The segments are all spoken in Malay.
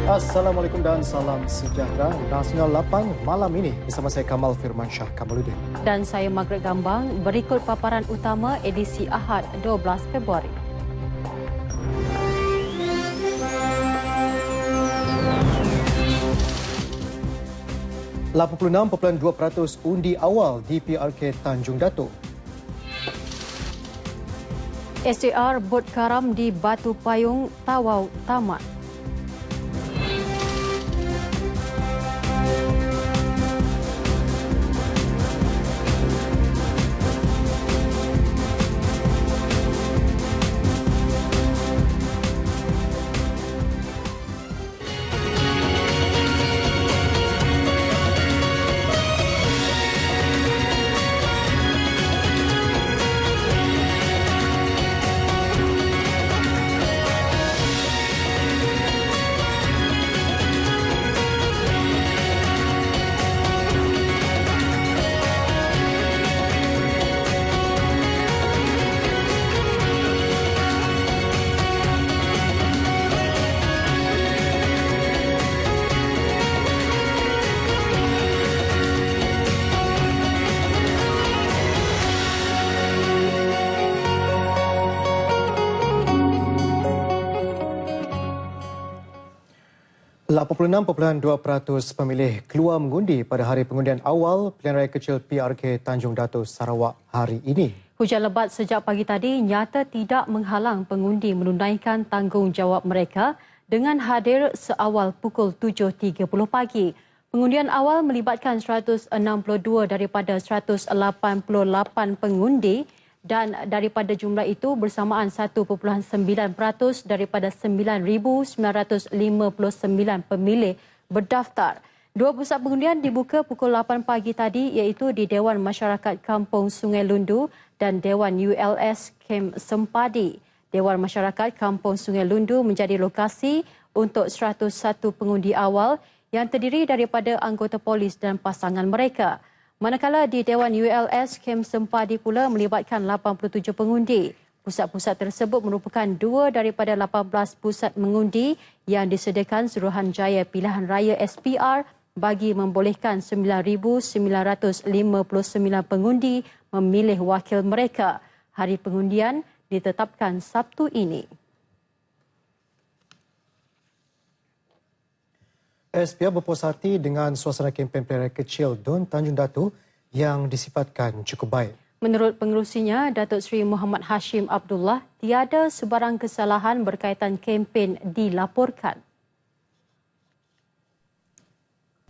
Assalamualaikum dan salam sejahtera. Nasional 8 malam ini bersama saya Kamal Firmansyah Kamaluddin. Dan saya Margaret Gambang. Berikut paparan utama edisi Ahad 12 Februari. %86.2% undi awal di PRK Tanjung Datuk. SAR bot karam di Batu Payung Tawau tamat. %86.2% pemilih keluar mengundi pada hari pengundian awal pilihan raya kecil PRK Tanjung Datuk Sarawak hari ini. Hujan lebat sejak pagi tadi nyata tidak menghalang pengundi menunaikan tanggungjawab mereka dengan hadir seawal pukul 7.30 pagi. Pengundian awal melibatkan 162 daripada 188 pengundi dan daripada jumlah itu bersamaan 1.9% daripada 9,959 pemilih berdaftar. Dua pusat pengundian dibuka pukul 8 pagi tadi iaitu di Dewan Masyarakat Kampung Sungai Lundu dan Dewan ULS Kem Sempadi. Dewan Masyarakat Kampung Sungai Lundu menjadi lokasi untuk 101 pengundi awal yang terdiri daripada anggota polis dan pasangan mereka. Manakala di Dewan ULS Kem Sempadi pula melibatkan 87 pengundi. Pusat-pusat tersebut merupakan dua daripada 18 pusat mengundi yang disediakan Suruhanjaya Pilihan Raya SPR bagi membolehkan 9,959 pengundi memilih wakil mereka. Hari pengundian ditetapkan Sabtu ini. SPR berpuas hati dengan suasana kempen pilihan raya kecil Dun Tanjung Datuk yang disifatkan cukup baik. Menurut pengerusinya, Datuk Seri Muhammad Hashim Abdullah, tiada sebarang kesalahan berkaitan kempen dilaporkan.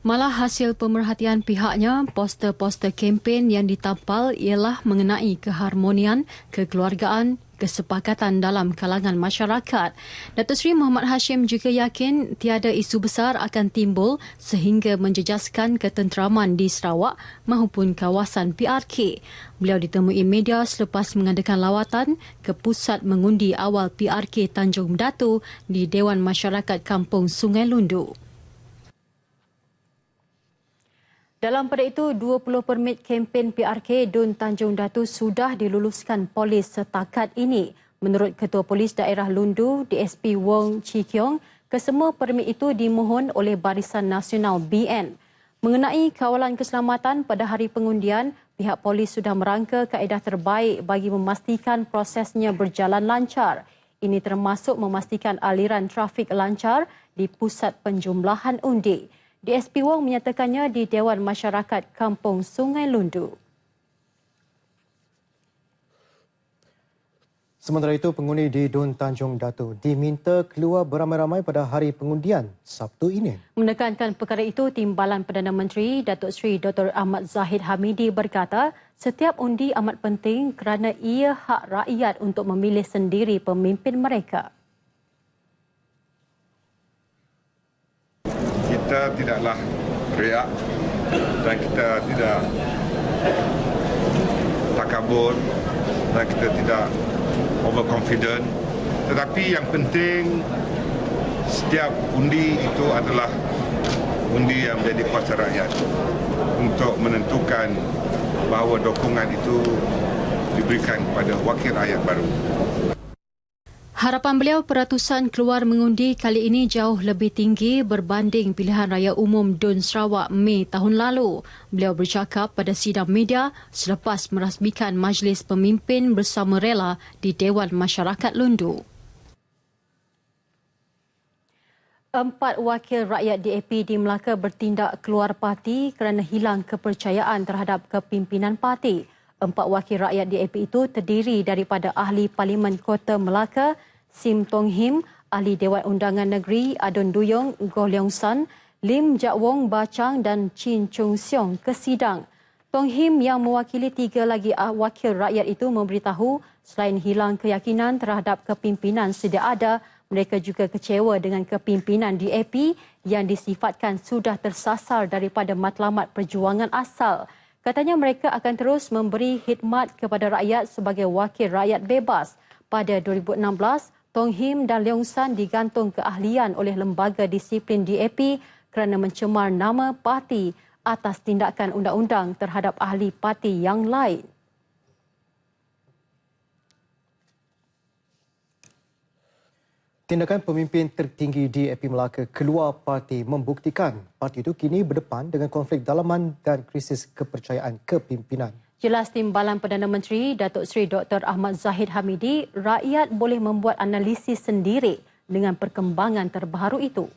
Malah hasil pemerhatian pihaknya, poster-poster kempen yang ditampal ialah mengenai keharmonian, kekeluargaan, kesepakatan dalam kalangan masyarakat. Datuk Seri Muhammad Hashim juga yakin tiada isu besar akan timbul sehingga menjejaskan ketenteraman di Sarawak maupun kawasan PRK. Beliau ditemui media selepas mengadakan lawatan ke pusat mengundi awal PRK Tanjung Datuk di Dewan Masyarakat Kampung Sungai Lundu. Dalam pada itu, 20 permit kempen PRK Dun Tanjung Datuk sudah diluluskan polis setakat ini. Menurut Ketua Polis Daerah Lundu, DSP Wong Chi Kiong, kesemua permit itu dimohon oleh Barisan Nasional BN. Mengenai kawalan keselamatan pada hari pengundian, pihak polis sudah merangka kaedah terbaik bagi memastikan prosesnya berjalan lancar. Ini termasuk memastikan aliran trafik lancar di pusat penjumlahan undi. DSP Wong menyatakannya di Dewan Masyarakat Kampung Sungai Lundu. Sementara itu, pengundi di Dun Tanjung Datuk diminta keluar beramai-ramai pada hari pengundian Sabtu ini. Menekankan perkara itu, Timbalan Perdana Menteri Datuk Seri Dr. Ahmad Zahid Hamidi berkata, setiap undi amat penting kerana ia hak rakyat untuk memilih sendiri pemimpin mereka. Kita tidaklah riak dan kita tidak takabur dan kita tidak overconfident. Tetapi yang penting setiap undi itu adalah undi yang menjadi kuasa rakyat untuk menentukan bahawa dukungan itu diberikan kepada wakil rakyat baru. Harapan beliau peratusan keluar mengundi kali ini jauh lebih tinggi berbanding pilihan raya umum DUN Sarawak Mei tahun lalu. Beliau bercakap pada sidang media selepas merasmikan Majlis Pemimpin Bersama Rela di Dewan Masyarakat Lundu. 4 wakil rakyat DAP di Melaka bertindak keluar parti kerana hilang kepercayaan terhadap kepimpinan parti. 4 wakil rakyat DAP itu terdiri daripada Ahli Parlimen Kota Melaka, Sim Tong Him, Ahli Dewan Undangan Negeri Adun Duyong Goh Leong San, Lim Jak Wong Bachang dan Chin Chung Siong ke sidang. Tong Him yang mewakili 3 lagi wakil rakyat itu memberitahu selain hilang keyakinan terhadap kepimpinan sedia ada, mereka juga kecewa dengan kepimpinan DAP yang disifatkan sudah tersasar daripada matlamat perjuangan asal. Katanya mereka akan terus memberi khidmat kepada rakyat sebagai wakil rakyat bebas. Pada 2016, Tong Him dan Leong San digantung keahlian oleh Lembaga Disiplin DAP kerana mencemar nama parti atas tindakan undang-undang terhadap ahli parti yang lain. Tindakan pemimpin tertinggi DAP Melaka keluar parti membuktikan parti itu kini berdepan dengan konflik dalaman dan krisis kepercayaan kepimpinan. Jelas Timbalan Perdana Menteri Datuk Seri Dr. Ahmad Zahid Hamidi, rakyat boleh membuat analisis sendiri dengan perkembangan terbaru itu.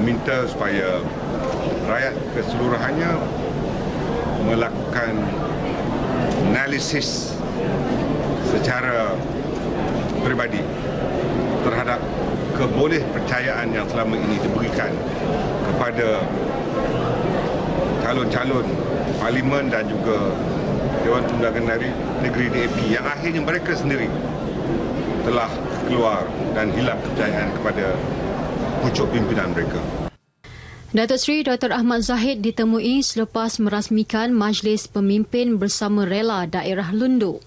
Meminta supaya rakyat keseluruhannya melakukan analisis secara peribadi terhadap kebolehpercayaan yang selama ini diberikan kepada calon-calon parlimen dan juga Dewan Undangan Negeri DAP yang akhirnya mereka sendiri telah keluar dan hilang kepercayaan kepada pucuk pimpinan mereka. Datuk Seri Dr. Ahmad Zahid ditemui selepas merasmikan Majlis Pemimpin Bersama Rela Daerah Lundu.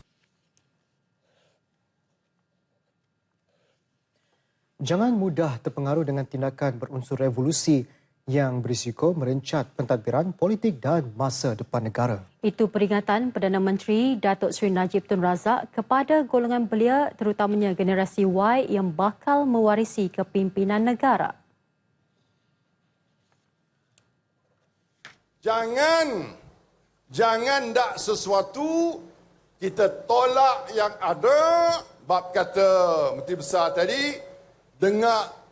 Jangan mudah terpengaruh dengan tindakan berunsur revolusi yang berisiko merencat pentadbiran politik dan masa depan negara. Itu peringatan Perdana Menteri Datuk Seri Najib Tun Razak kepada golongan belia terutamanya generasi Y yang bakal mewarisi kepimpinan negara. Jangan dak sesuatu kita tolak yang ada. Bab kata Menteri Besar tadi, dengar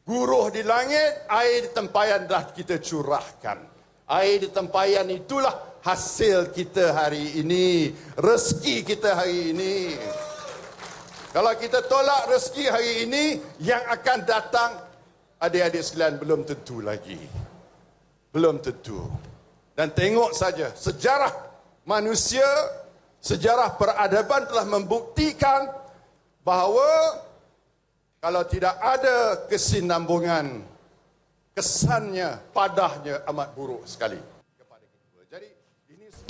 guruh di langit, air di tempayan dah kita curahkan. Air di tempayan itulah hasil kita hari ini, rezeki kita hari ini. Kalau kita tolak rezeki hari ini, yang akan datang, adik-adik sekalian, belum tentu lagi. Belum tentu. Dan tengok saja, sejarah manusia, sejarah peradaban telah membuktikan bahawa kalau tidak ada kesinambungan, kesannya, padahnya amat buruk sekali.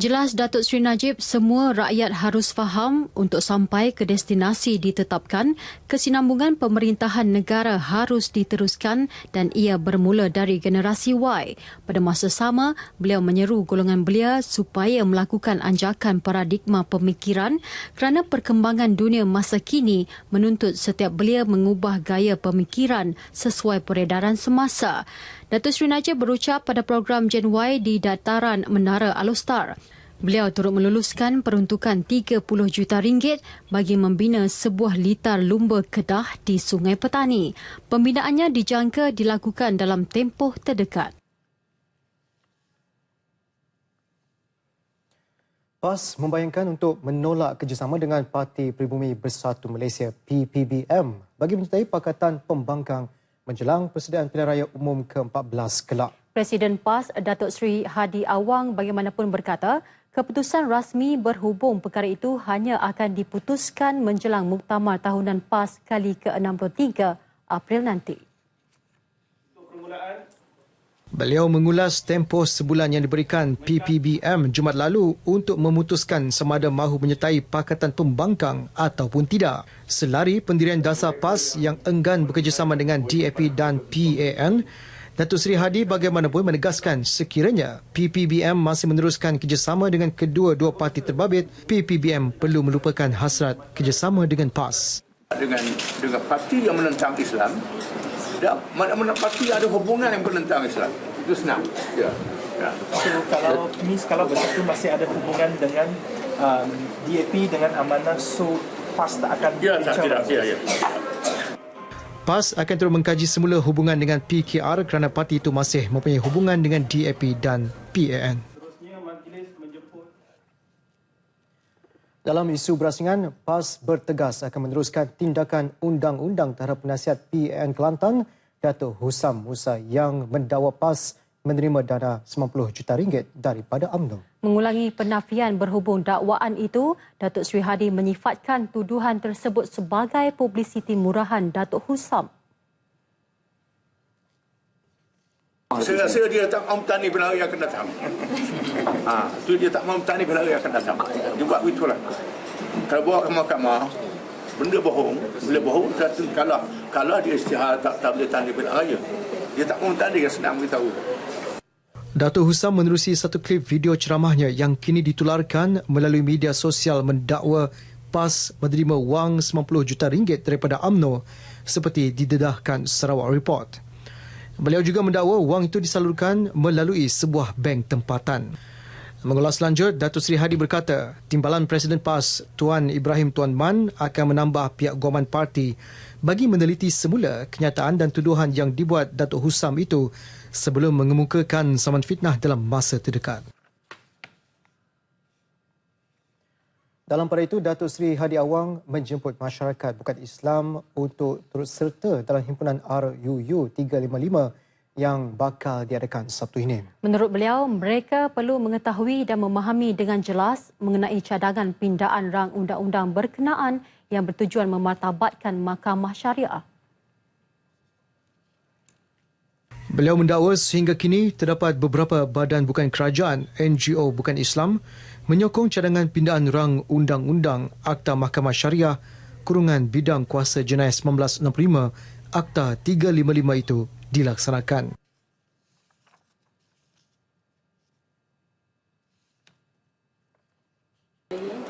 Jelas Datuk Seri Najib, semua rakyat harus faham untuk sampai ke destinasi ditetapkan, kesinambungan pemerintahan negara harus diteruskan dan ia bermula dari generasi Y. Pada masa sama, beliau menyeru golongan belia supaya melakukan anjakan paradigma pemikiran kerana perkembangan dunia masa kini menuntut setiap belia mengubah gaya pemikiran sesuai peredaran semasa. Datuk Seri Najib berucap pada program Gen Y di dataran Menara Alostar. Beliau turut meluluskan peruntukan RM30 juta bagi membina sebuah litar lumba Kedah di Sungai Petani. Pembinaannya dijangka dilakukan dalam tempoh terdekat. PAS membayangkan untuk menolak kerjasama dengan Parti Pribumi Bersatu Malaysia PPBM bagi menyertai Pakatan Pembangkang menjelang persediaan pilihan raya umum ke-14 kelak. Presiden PAS Datuk Seri Hadi Awang bagaimanapun berkata, keputusan rasmi berhubung perkara itu hanya akan diputuskan menjelang muktamar tahunan PAS kali ke-63 April nanti. Beliau mengulas tempoh sebulan yang diberikan PPBM Jumaat lalu untuk memutuskan sama ada mahu menyertai Pakatan Pembangkang ataupun tidak. Selari pendirian dasar PAS yang enggan bekerjasama dengan DAP dan PAN, Datuk Seri Hadi bagaimanapun menegaskan sekiranya PPBM masih meneruskan kerjasama dengan kedua-dua parti terbabit, PPBM perlu melupakan hasrat kerjasama dengan PAS. Dengan parti yang menentang Islam, dan mana-mana parti ada hubungan yang menentang Islam. Itu senang. Ya. So, kalau Bersatu masih ada hubungan dengan DAP dengan Amanah, so PAS tak akan Tidak. PAS akan terus mengkaji semula hubungan dengan PKR kerana parti itu masih mempunyai hubungan dengan DAP dan PAN. Dalam isu berasingan, PAS bertegas akan meneruskan tindakan undang-undang terhadap penasihat PAN Kelantan, Datuk Husam Musa yang mendakwa PAS menerima dana RM90 juta daripada UMNO. Mengulangi penafian berhubung dakwaan itu, Datuk Seri Hadi menyifatkan tuduhan tersebut sebagai publisiti murahan Datuk Husam. Saya rasa dia tak mahu bertani pada hari akan datang. Itu dia tak mahu bertani pada hari akan datang. Dia buat begitulah. Kalau bawa ke mahkamah, benda bohong, bila bohong, kalau dia istihad tak boleh tani pada raya. Dia tak mahu bertani, senang beritahu. Datuk Husam menerusi satu klip video ceramahnya yang kini ditularkan melalui media sosial mendakwa PAS menerima wang RM90 juta daripada UMNO seperti didedahkan Sarawak Report. Beliau juga mendakwa wang itu disalurkan melalui sebuah bank tempatan. Mengulas lanjut, Datuk Seri Hadi berkata, Timbalan Presiden PAS Tuan Ibrahim Tuan Man akan menambah pihak guaman parti bagi meneliti semula kenyataan dan tuduhan yang dibuat Datuk Husam itu sebelum mengemukakan saman fitnah dalam masa terdekat. Dalam pada itu, Datuk Seri Hadi Awang menjemput masyarakat bukan Islam untuk turut serta dalam himpunan RUU 355 yang bakal diadakan Sabtu ini. Menurut beliau, mereka perlu mengetahui dan memahami dengan jelas mengenai cadangan pindaan rang undang-undang berkenaan yang bertujuan memartabatkan Mahkamah Syariah. Beliau mendakwa sehingga kini terdapat beberapa badan bukan kerajaan, NGO bukan Islam, menyokong cadangan pindaan rang undang-undang Akta Mahkamah Syariah kurungan bidang kuasa jenayah 1965 Akta 355 itu dilaksanakan.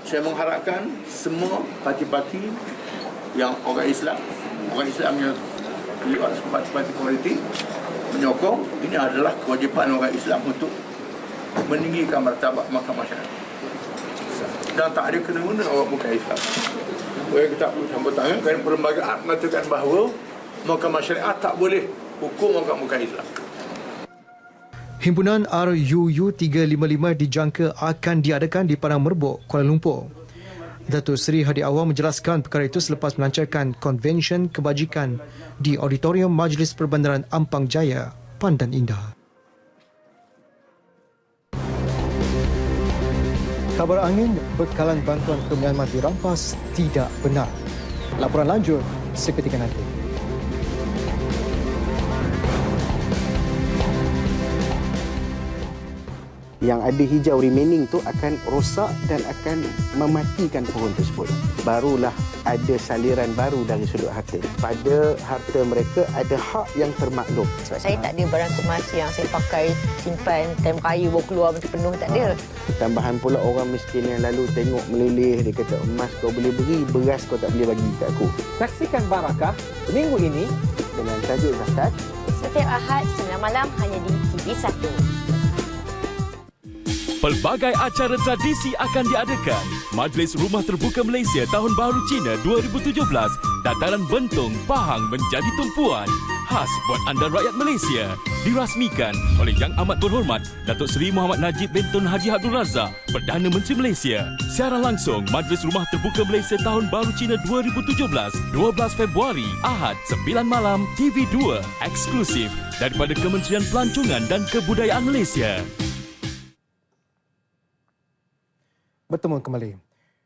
Saya mengharapkan semua parti-parti yang orang Islam yang terlibat parti komuniti menyokong. Ini adalah kewajipan orang Islam untuk meninggikan martabat Mahkamah Syariah. Dan tak ada kena-mengena orang bukan Islam. Kita campur tangan kerana perlembagaan mengatakan bahawa Mahkamah Syariah tak boleh hukum orang bukan Islam. Himpunan RUU 355 dijangka akan diadakan di Padang Merbok, Kuala Lumpur. Datuk Seri Hadi Awang menjelaskan perkara itu selepas melancarkan konvensyen kebajikan di Auditorium Majlis Perbandaran Ampang Jaya, Pandan Indah. Kabar angin bekalan bantuan ke Myanmar dirampas tidak benar. Laporan lanjut seketika nanti. Yang ada hijau remaining tu akan rosak dan akan mematikan pohon tersebut. Barulah ada saliran baru dari sudut harta. Pada harta mereka ada hak yang termaklum. Sebab saya tak ada barang kemas yang saya pakai simpan time raya bawa keluar macam penuh, tak ada. Tambahan pula orang miskin yang lalu tengok meleleh, dia kata emas kau boleh beri, beras kau tak boleh bagi kat aku. Saksikan Barakah minggu ini Dengan tajuk zakat. Setiap Ahad 9 malam hanya di TV1. Pelbagai acara tradisi akan diadakan. Majlis Rumah Terbuka Malaysia Tahun Baru Cina 2017. Dataran Bentong, Pahang menjadi tumpuan. Khas buat anda rakyat Malaysia. Dirasmikan oleh Yang Amat Berhormat Datuk Seri Muhammad Najib bin Tun Haji Abdul Razak, Perdana Menteri Malaysia. Siaran langsung Majlis Rumah Terbuka Malaysia Tahun Baru Cina 2017. 12 Februari, Ahad 9 malam, TV2. Eksklusif daripada Kementerian Pelancongan dan Kebudayaan Malaysia. Bertemu kembali.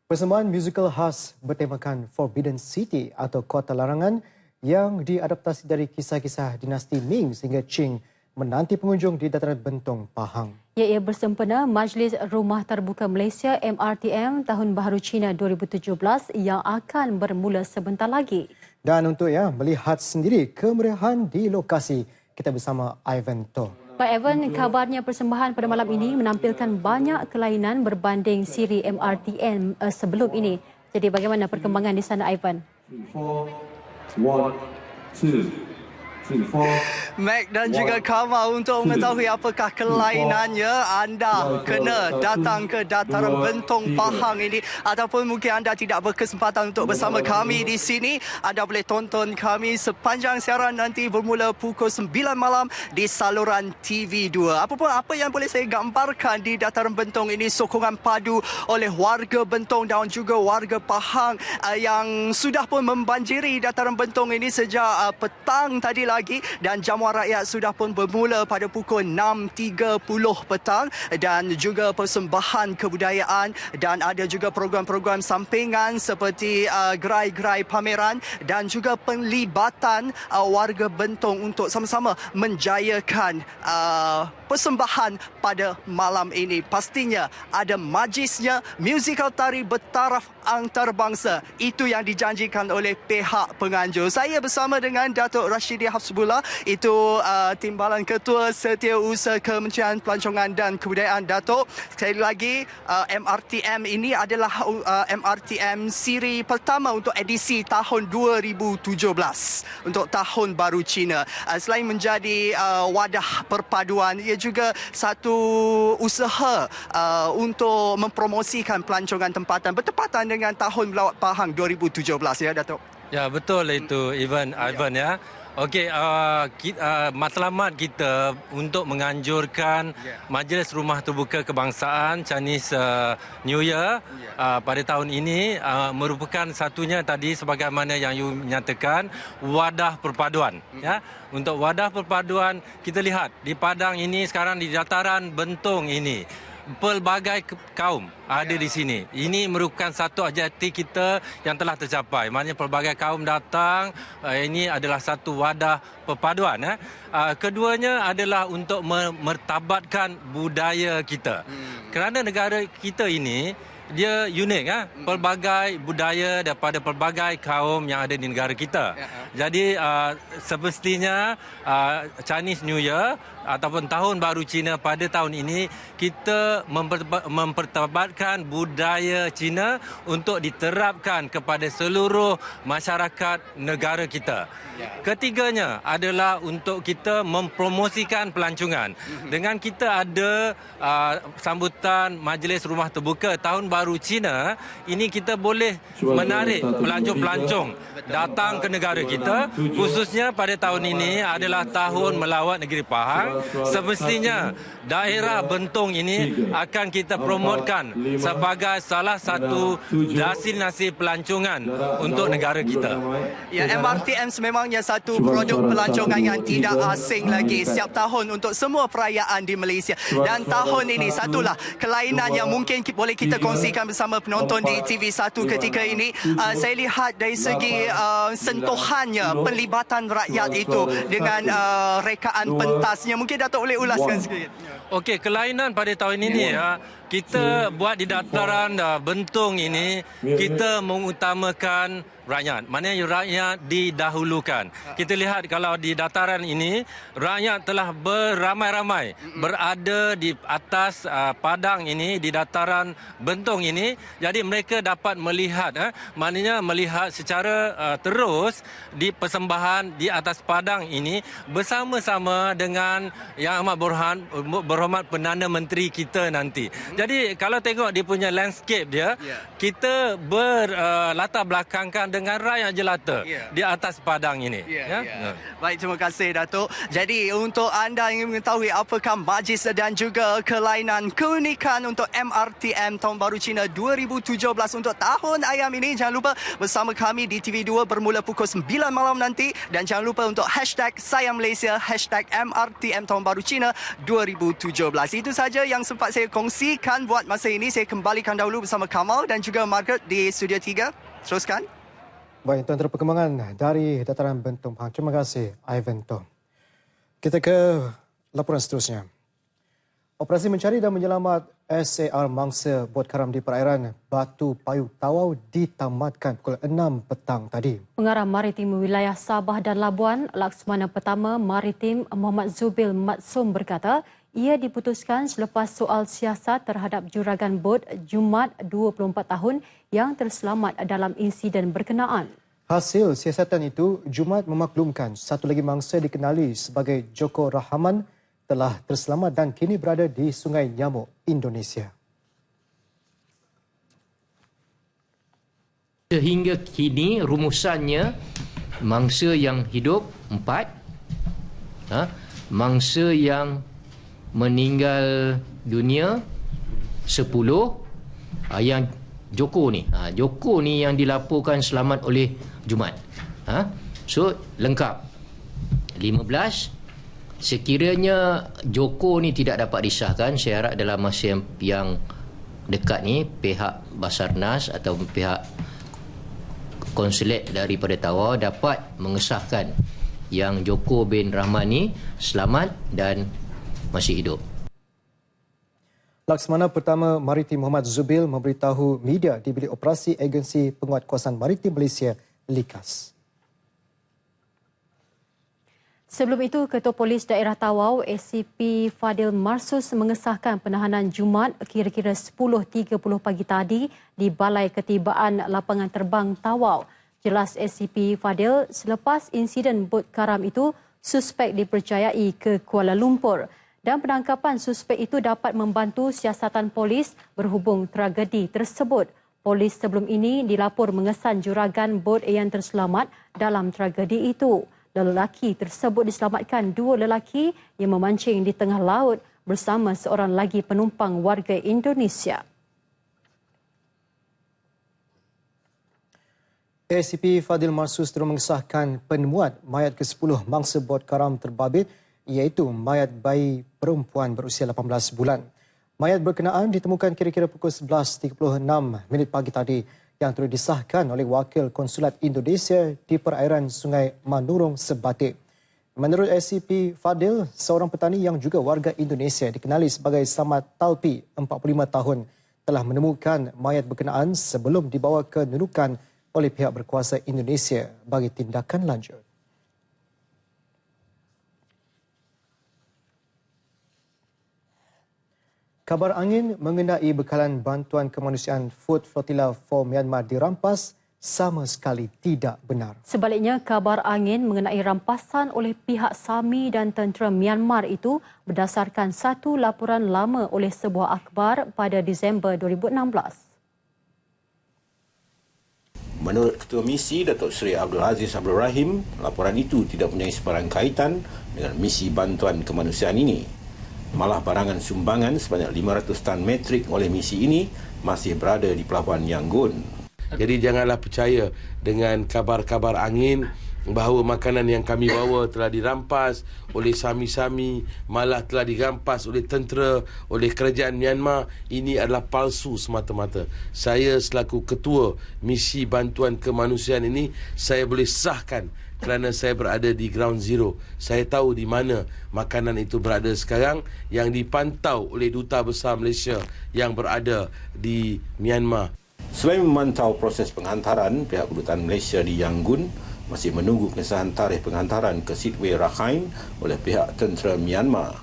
Persembahan musikal khas bertemakan Forbidden City atau Kota Larangan yang diadaptasi dari kisah-kisah dinasti Ming sehingga Qing menanti pengunjung di Dataran Bentong, Pahang. Ia bersempena Majlis Rumah Terbuka Malaysia MRTM Tahun Baharu Cina 2017 yang akan bermula sebentar lagi. Dan untuk melihat sendiri kemeriahan di lokasi, Kita bersama Ivan To. Pak Evan, kabarnya persembahan pada malam ini menampilkan banyak kelainan berbanding siri MRTM sebelum ini. Jadi bagaimana perkembangan di sana, Ivan? 4, 1, 2, 3, 4. Mac dan juga Kamal, untuk mengetahui apakah kelainannya, anda kena datang ke Dataran Bentong Pahang ini, ataupun mungkin anda tidak berkesempatan untuk bersama kami di sini. Anda boleh tonton kami sepanjang siaran nanti bermula pukul 9 malam di saluran TV2. Apa yang boleh saya gambarkan di Dataran Bentong ini, sokongan padu oleh warga Bentong dan juga warga Pahang yang sudah pun membanjiri Dataran Bentong ini sejak petang tadi lagi, dan jamuan rakyat sudah pun bermula pada pukul 6.30 petang, dan juga persembahan kebudayaan, dan ada juga program-program sampingan seperti gerai-gerai pameran dan juga penglibatan warga Bentong untuk sama-sama menjayakan persembahan pada malam ini. Pastinya ada majlisnya, musikal tari bertaraf antarabangsa. Itu yang dijanjikan oleh pihak penganjur. Saya bersama dengan Datuk Rashidi Hafsbullah, itu Timbalan Ketua Setiausaha Kementerian Pelancongan dan Kebudayaan, Datuk. Sekali lagi, MRTM ini adalah MRTM siri pertama untuk edisi tahun 2017 untuk Tahun Baru Cina. Selain menjadi wadah perpaduan, ia juga satu usaha untuk mempromosikan pelancongan tempatan bertepatan dengan Tahun Melawat Pahang 2017, ya, Datuk? Ya, betul itu, Ivan ya. Okey, matlamat kita untuk menganjurkan Majlis Rumah Terbuka Kebangsaan Chinese New Year pada tahun ini merupakan satunya tadi sebagaimana yang you nyatakan, wadah perpaduan. Ya, untuk wadah perpaduan, kita lihat di Padang ini sekarang, di Dataran Bentong ini, pelbagai kaum ada di sini. Ini merupakan satu objektif kita yang telah tercapai. Maknanya pelbagai kaum datang. Ini adalah satu wadah perpaduan. Keduanya adalah untuk mertabatkan budaya kita. Kerana negara kita ini dia unik, pelbagai budaya daripada pelbagai kaum yang ada di negara kita. Jadi semestinya Chinese New Year ataupun Tahun Baru Cina pada tahun ini, kita mempertabatkan budaya Cina untuk diterapkan kepada seluruh masyarakat negara kita. Ketiganya adalah untuk kita mempromosikan pelancongan. Dengan kita ada sambutan Majlis Rumah Terbuka Tahun Baru Cina, ini kita boleh menarik pelancong-pelancong datang ke negara kita. Khususnya pada tahun ini adalah Tahun Melawat Negeri Pahang. Semestinya daerah Bentong ini akan kita promotkan sebagai salah satu destinasi pelancongan untuk negara kita. Ya, MRTM sememangnya satu produk pelancongan yang tidak asing lagi setiap tahun untuk semua perayaan di Malaysia. Dan tahun ini satulah kelainan yang mungkin boleh kita kongsikan bersama penonton di TV1 ketika ini. Saya lihat dari segi sentuhannya, penlibatan rakyat itu dengan rekaan pentasnya. Mungkin Datuk boleh ulaskan sikit. Okey, kelainan pada tahun ini, kita buat di Dataran Bentong ini, kita mengutamakan rakyat. Maknanya rakyat didahulukan. Kita lihat kalau di dataran ini, rakyat telah beramai-ramai berada di atas padang ini, di Dataran Bentong ini. Jadi mereka dapat melihat, maknanya melihat secara terus di persembahan di atas padang ini bersama-sama dengan Yang Amat Berhormat Perdana Menteri kita nanti. Jadi kalau tengok dia punya landscape dia, kita berlatar belakangkan dengan rakyat jelata di atas padang ini. Baik, terima kasih Datuk. Jadi untuk anda yang ingin mengetahui apakah majlis dan juga kelainan keunikan untuk MRTM Tahun Baru Cina 2017 untuk tahun ayam ini, jangan lupa bersama kami di TV2 bermula pukul 9 malam nanti, dan jangan lupa untuk hashtag Sayang Malaysia, hashtag MRTM Tahun Baru Cina 2017. Itu saja yang sempat saya kongsikan buat masa ini. Saya kembalikan dahulu bersama Kamal dan juga Margaret di Studio 3. Teruskan. Baik, itu antara perkembangan dari Dataran Bentong Pahang. Terima kasih, Ivan To. Kita ke laporan seterusnya. Operasi mencari dan menyelamat SAR mangsa bot karam di perairan Batu Payung Tawau ditamatkan pukul 6 petang tadi. Pengarah Maritim Wilayah Sabah dan Labuan, Laksmana Pertama Maritim Muhammad Zubil Matsum berkata, ia diputuskan selepas soal siasat terhadap juragan bot Jumat 24 tahun yang terselamat dalam insiden berkenaan. Hasil siasatan itu, Jumat memaklumkan satu lagi mangsa dikenali sebagai Joko Rahman telah terselamat dan kini berada di Sungai Nyamuk, Indonesia. Sehingga kini rumusannya mangsa yang hidup 4, mangsa yang meninggal dunia 10, yang Joko ni. Joko ni yang dilaporkan selamat oleh Jumat. So lengkap 15. Sekiranya Joko ni tidak dapat disahkan, saya harap dalam masa yang dekat ni pihak Basarnas atau pihak konsulat daripada Tawau dapat mengesahkan yang Joko bin Rahman ni selamat dan masih hidup. Laksmana Pertama Maritim Muhammad Zubil memberitahu media di Bilik Operasi Agensi Penguatkuasaan Maritim Malaysia, LIKAS. Sebelum itu, Ketua Polis Daerah Tawau ACP Fadil Marsus mengesahkan penahanan Jumat kira-kira 10.30 pagi tadi di Balai Ketibaan Lapangan Terbang Tawau. Jelas ACP Fadil, selepas insiden bot karam itu, suspek dipercayai ke Kuala Lumpur dan penangkapan suspek itu dapat membantu siasatan polis berhubung tragedi tersebut. Polis sebelum ini dilapor mengesan juragan bot yang terselamat dalam tragedi itu. Lelaki tersebut diselamatkan 2 lelaki yang memancing di tengah laut bersama seorang lagi penumpang warga Indonesia. ACP Fadil Marsus terus mengesahkan penemuan mayat ke-10 mangsa bot karam terbabit iaitu mayat bayi perempuan berusia 18 bulan. Mayat berkenaan ditemukan kira-kira pukul 11.36 pagi tadi yang turut disahkan oleh Wakil Konsulat Indonesia di perairan Sungai Manurung Sebatik. Menurut ACP Fadil, seorang petani yang juga warga Indonesia dikenali sebagai Samad Talpi, 45 tahun, telah menemukan mayat berkenaan sebelum dibawa ke Nunukan oleh pihak berkuasa Indonesia bagi tindakan lanjut. Kabar angin mengenai bekalan bantuan kemanusiaan Food Flotilla for Myanmar dirampas sama sekali tidak benar. Sebaliknya, kabar angin mengenai rampasan oleh pihak SAMI dan tentera Myanmar itu berdasarkan satu laporan lama oleh sebuah akhbar pada Disember 2016. Menurut Ketua Misi Datuk Seri Abdul Aziz Abdul Rahim, laporan itu tidak mempunyai sebarang kaitan dengan misi bantuan kemanusiaan ini. Malah barangan sumbangan sebanyak 500 tan metrik oleh misi ini masih berada di pelabuhan Yangon. Jadi janganlah percaya dengan kabar-kabar angin bahawa makanan yang kami bawa telah dirampas oleh sami-sami, malah telah dirampas oleh tentera, oleh kerajaan Myanmar. Ini adalah palsu semata-mata. Saya selaku ketua misi bantuan kemanusiaan ini, saya boleh sahkan kerana saya berada di ground zero. Saya tahu di mana makanan itu berada sekarang yang dipantau oleh Duta Besar Malaysia yang berada di Myanmar. Selain memantau proses penghantaran, pihak kedutaan Malaysia di Yangon masih menunggu pengesahan tarikh penghantaran ke Sidway Rakhine oleh pihak tentera Myanmar.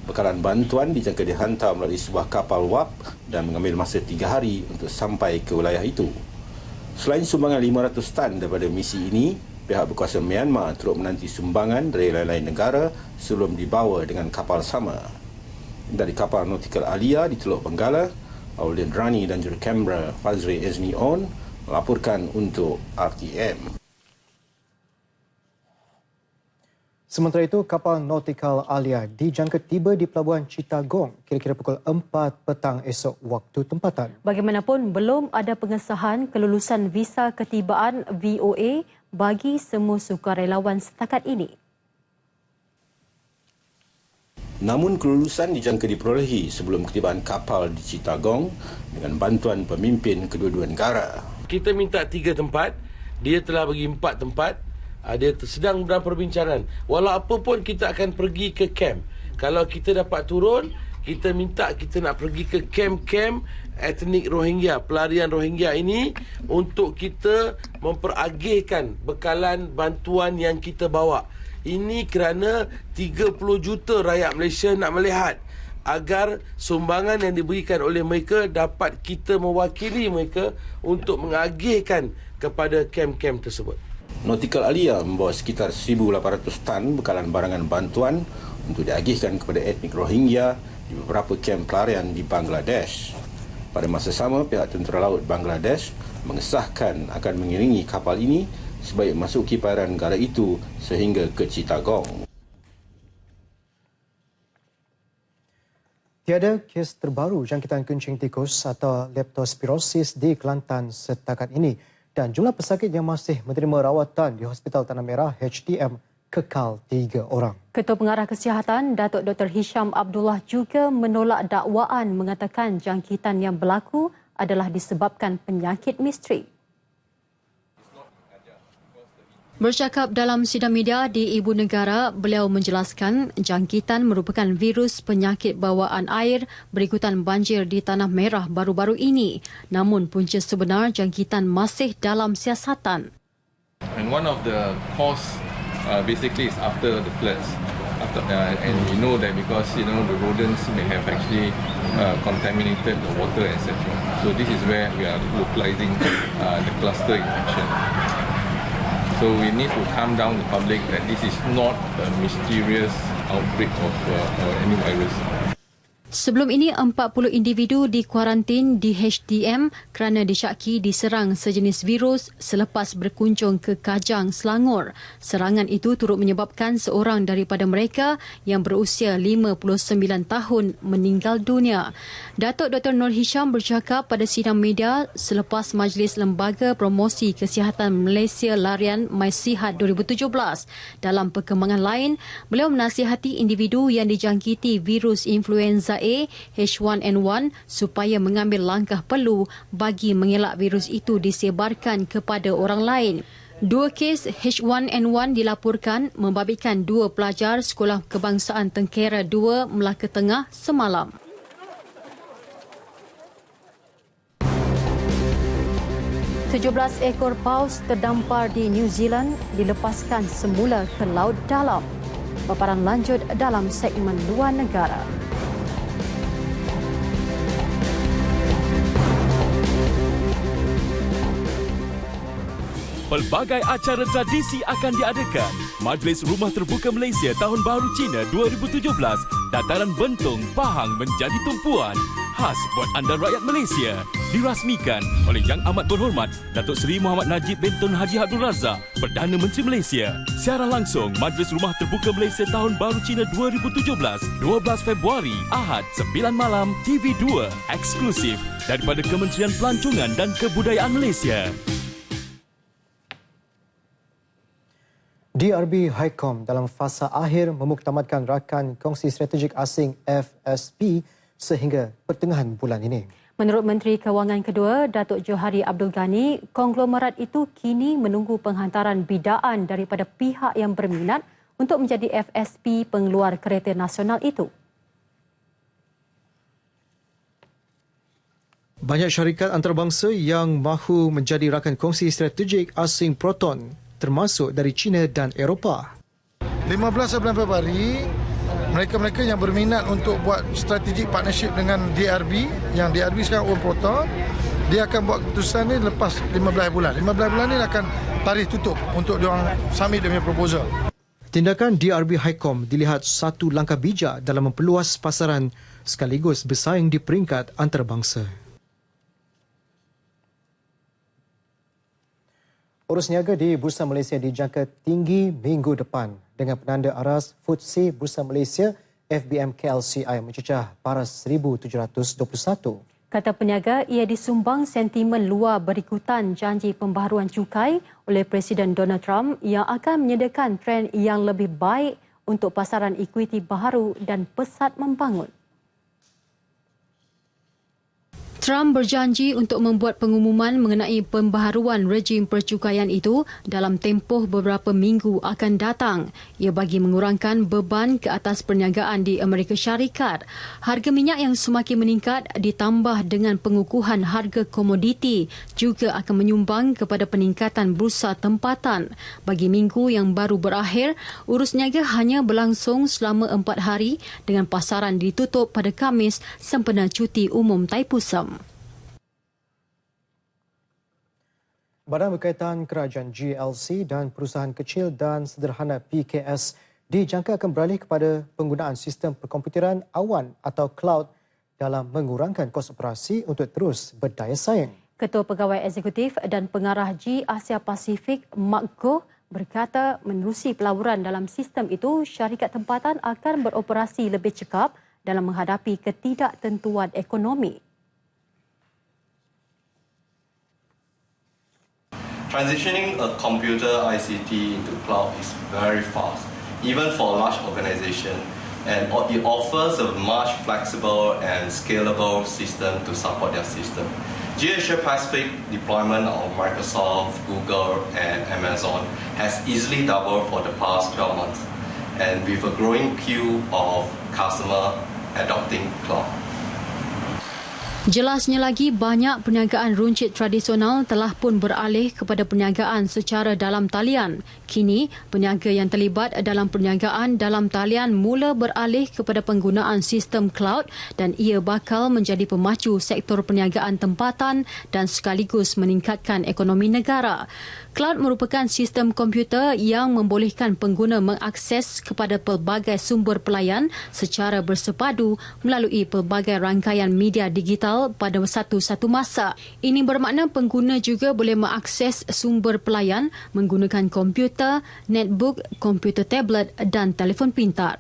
Bekalan bantuan dijangka dihantar melalui sebuah kapal wap dan mengambil masa 3 hari untuk sampai ke wilayah itu. Selain sumbangan 500 tan daripada misi ini, pihak berkuasa Myanmar turut menanti sumbangan dari lain-lain negara sebelum dibawa dengan kapal sama. Dari kapal Nautical Alia di Teluk Benggala, Aulin Rani dan Juru Canberra Fazri Ezni On melaporkan untuk RTM. Sementara itu, kapal Nautical Alia dijangka tiba di Pelabuhan Chittagong kira-kira pukul 4 petang esok waktu tempatan. Bagaimanapun, belum ada pengesahan kelulusan visa ketibaan VOA bagi semua sukarelawan setakat ini. Namun kelulusan dijangka diperolehi sebelum ketibaan kapal di Chittagong dengan bantuan pemimpin kedua-dua negara. Kita minta 3 tempat, dia telah bagi 4 tempat. Dia sedang dalam perbincangan. Walau apa pun kita akan pergi ke camp. Kalau kita dapat turun, kita minta kita nak pergi ke kem-kem etnik Rohingya, pelarian Rohingya ini untuk kita memperagihkan bekalan bantuan yang kita bawa. Ini kerana 30 juta rakyat Malaysia nak melihat agar sumbangan yang diberikan oleh mereka dapat kita mewakili mereka untuk mengagihkan kepada kem-kem tersebut. Nautical Alia membawa sekitar 1,800 tan bekalan barangan bantuan untuk diagihkan kepada etnik Rohingya di beberapa kem pelarian di Bangladesh. Pada masa sama, pihak Tentera Laut Bangladesh mengesahkan akan mengiringi kapal ini sebaik masuki perairan negara itu sehingga ke Chittagong. Tiada kes terbaru jangkitan kencing tikus atau leptospirosis di Kelantan setakat ini dan jumlah pesakit yang masih menerima rawatan di Hospital Tanah Merah HTM kekal 3 orang. Ketua Pengarah Kesihatan, Datuk Dr. Hisham Abdullah juga menolak dakwaan mengatakan jangkitan yang berlaku adalah disebabkan penyakit misteri. Bercakap dalam sidang media di Ibu Negara, beliau menjelaskan jangkitan merupakan virus penyakit bawaan air berikutan banjir di Tanah Merah baru-baru ini. Namun punca sebenar jangkitan masih dalam siasatan. And one of the cause basically is after the floods. And we know that because the rodents may have actually contaminated the water, etc. So this is where we are localizing the cluster infection. So we need to calm down the public that this is not a mysterious outbreak of any virus. Sebelum ini, 40 individu dikuarantin di HTM kerana disyaki diserang sejenis virus selepas berkunjung ke Kajang, Selangor. Serangan itu turut menyebabkan seorang daripada mereka yang berusia 59 tahun meninggal dunia. Datuk Dr. Nur Hisham bercakap pada sidang media selepas Majlis Lembaga Promosi Kesihatan Malaysia Larian MySihat 2017. Dalam perkembangan lain, beliau menasihati individu yang dijangkiti virus influenza A H1N1 supaya mengambil langkah perlu bagi mengelak virus itu disebarkan kepada orang lain. 2 kes H1N1 dilaporkan membabitkan 2 pelajar Sekolah Kebangsaan Tengkera 2 Melaka Tengah semalam. Tujuh 17 ekor paus terdampar di New Zealand dilepaskan semula ke laut dalam. Paparan lanjut dalam segmen luar negara. Pelbagai acara tradisi akan diadakan. Majlis Rumah Terbuka Malaysia Tahun Baru Cina 2017, Dataran Bentong, Pahang menjadi tumpuan. Khas buat anda rakyat Malaysia. Dirasmikan oleh Yang Amat Berhormat Datuk Seri Muhammad Najib bin Tun Haji Abdul Razak, Perdana Menteri Malaysia. Siaran langsung Majlis Rumah Terbuka Malaysia Tahun Baru Cina 2017, 12 Februari, Ahad, 9 malam, TV2, eksklusif daripada Kementerian Pelancongan dan Kebudayaan Malaysia. DRB HICOM dalam fasa akhir memuktamadkan rakan kongsi strategik asing FSP sehingga pertengahan bulan ini. Menurut Menteri Kewangan kedua, Datuk Johari Abdul Ghani, konglomerat itu kini menunggu penghantaran bidaan daripada pihak yang berminat untuk menjadi FSP pengeluar kereta nasional itu. Banyak syarikat antarabangsa yang mahu menjadi rakan kongsi strategik asing Proton, termasuk dari China dan Eropah. 15 Februari, mereka-mereka yang berminat untuk buat strategic partnership dengan DRB, yang DRB sekarang own Proton, dia akan buat keputusan ni lepas 15 bulan. 15 bulan ni akan tarikh tutup untuk diorang submit dia punya proposal. Tindakan DRB HICOM dilihat satu langkah bijak dalam memperluas pasaran sekaligus bersaing di peringkat antarabangsa. Urus niaga di Bursa Malaysia dijangka tinggi minggu depan dengan penanda aras FTSE Bursa Malaysia FBM KLCI mencecah paras 1,721. Kata peniaga, ia disumbang sentimen luar berikutan janji pembaharuan cukai oleh Presiden Donald Trump yang akan menyediakan trend yang lebih baik untuk pasaran ekuiti baharu dan pesat membangun. Trump berjanji untuk membuat pengumuman mengenai pembaharuan rejim percukaian itu dalam tempoh beberapa minggu akan datang. Ia bagi mengurangkan beban ke atas perniagaan di Amerika Syarikat. Harga minyak yang semakin meningkat ditambah dengan pengukuhan harga komoditi juga akan menyumbang kepada peningkatan bursa tempatan. Bagi minggu yang baru berakhir, urus niaga hanya berlangsung selama 4 hari dengan pasaran ditutup pada Khamis sempena cuti umum Taipusam. Badan Berkaitan Kerajaan GLC dan Perusahaan Kecil dan Sederhana PKS dijangka akan beralih kepada penggunaan sistem perkomputeran awan atau cloud dalam mengurangkan kos operasi untuk terus berdaya saing. Ketua Pegawai Eksekutif dan Pengarah G Asia Pasifik, Mark Goh, berkata menerusi pelaburan dalam sistem itu, syarikat tempatan akan beroperasi lebih cekap dalam menghadapi ketidaktentuan ekonomi. Transitioning a computer ICT into cloud is very fast, even for a large organization, and it offers a much flexible and scalable system to support their system. Asia Pacific deployment of Microsoft, Google, and Amazon has easily doubled for the past 12 months, and with a growing queue of customers adopting cloud. Jelasnya lagi, banyak perniagaan runcit tradisional telah pun beralih kepada perniagaan secara dalam talian. Kini, peniaga yang terlibat dalam perniagaan dalam talian mula beralih kepada penggunaan sistem cloud dan ia bakal menjadi pemacu sektor perniagaan tempatan dan sekaligus meningkatkan ekonomi negara. Cloud merupakan sistem komputer yang membolehkan pengguna mengakses kepada pelbagai sumber pelayan secara bersepadu melalui pelbagai rangkaian media digital pada satu-satu masa. Ini bermakna pengguna juga boleh mengakses sumber pelayan menggunakan komputer, netbook, komputer tablet dan telefon pintar.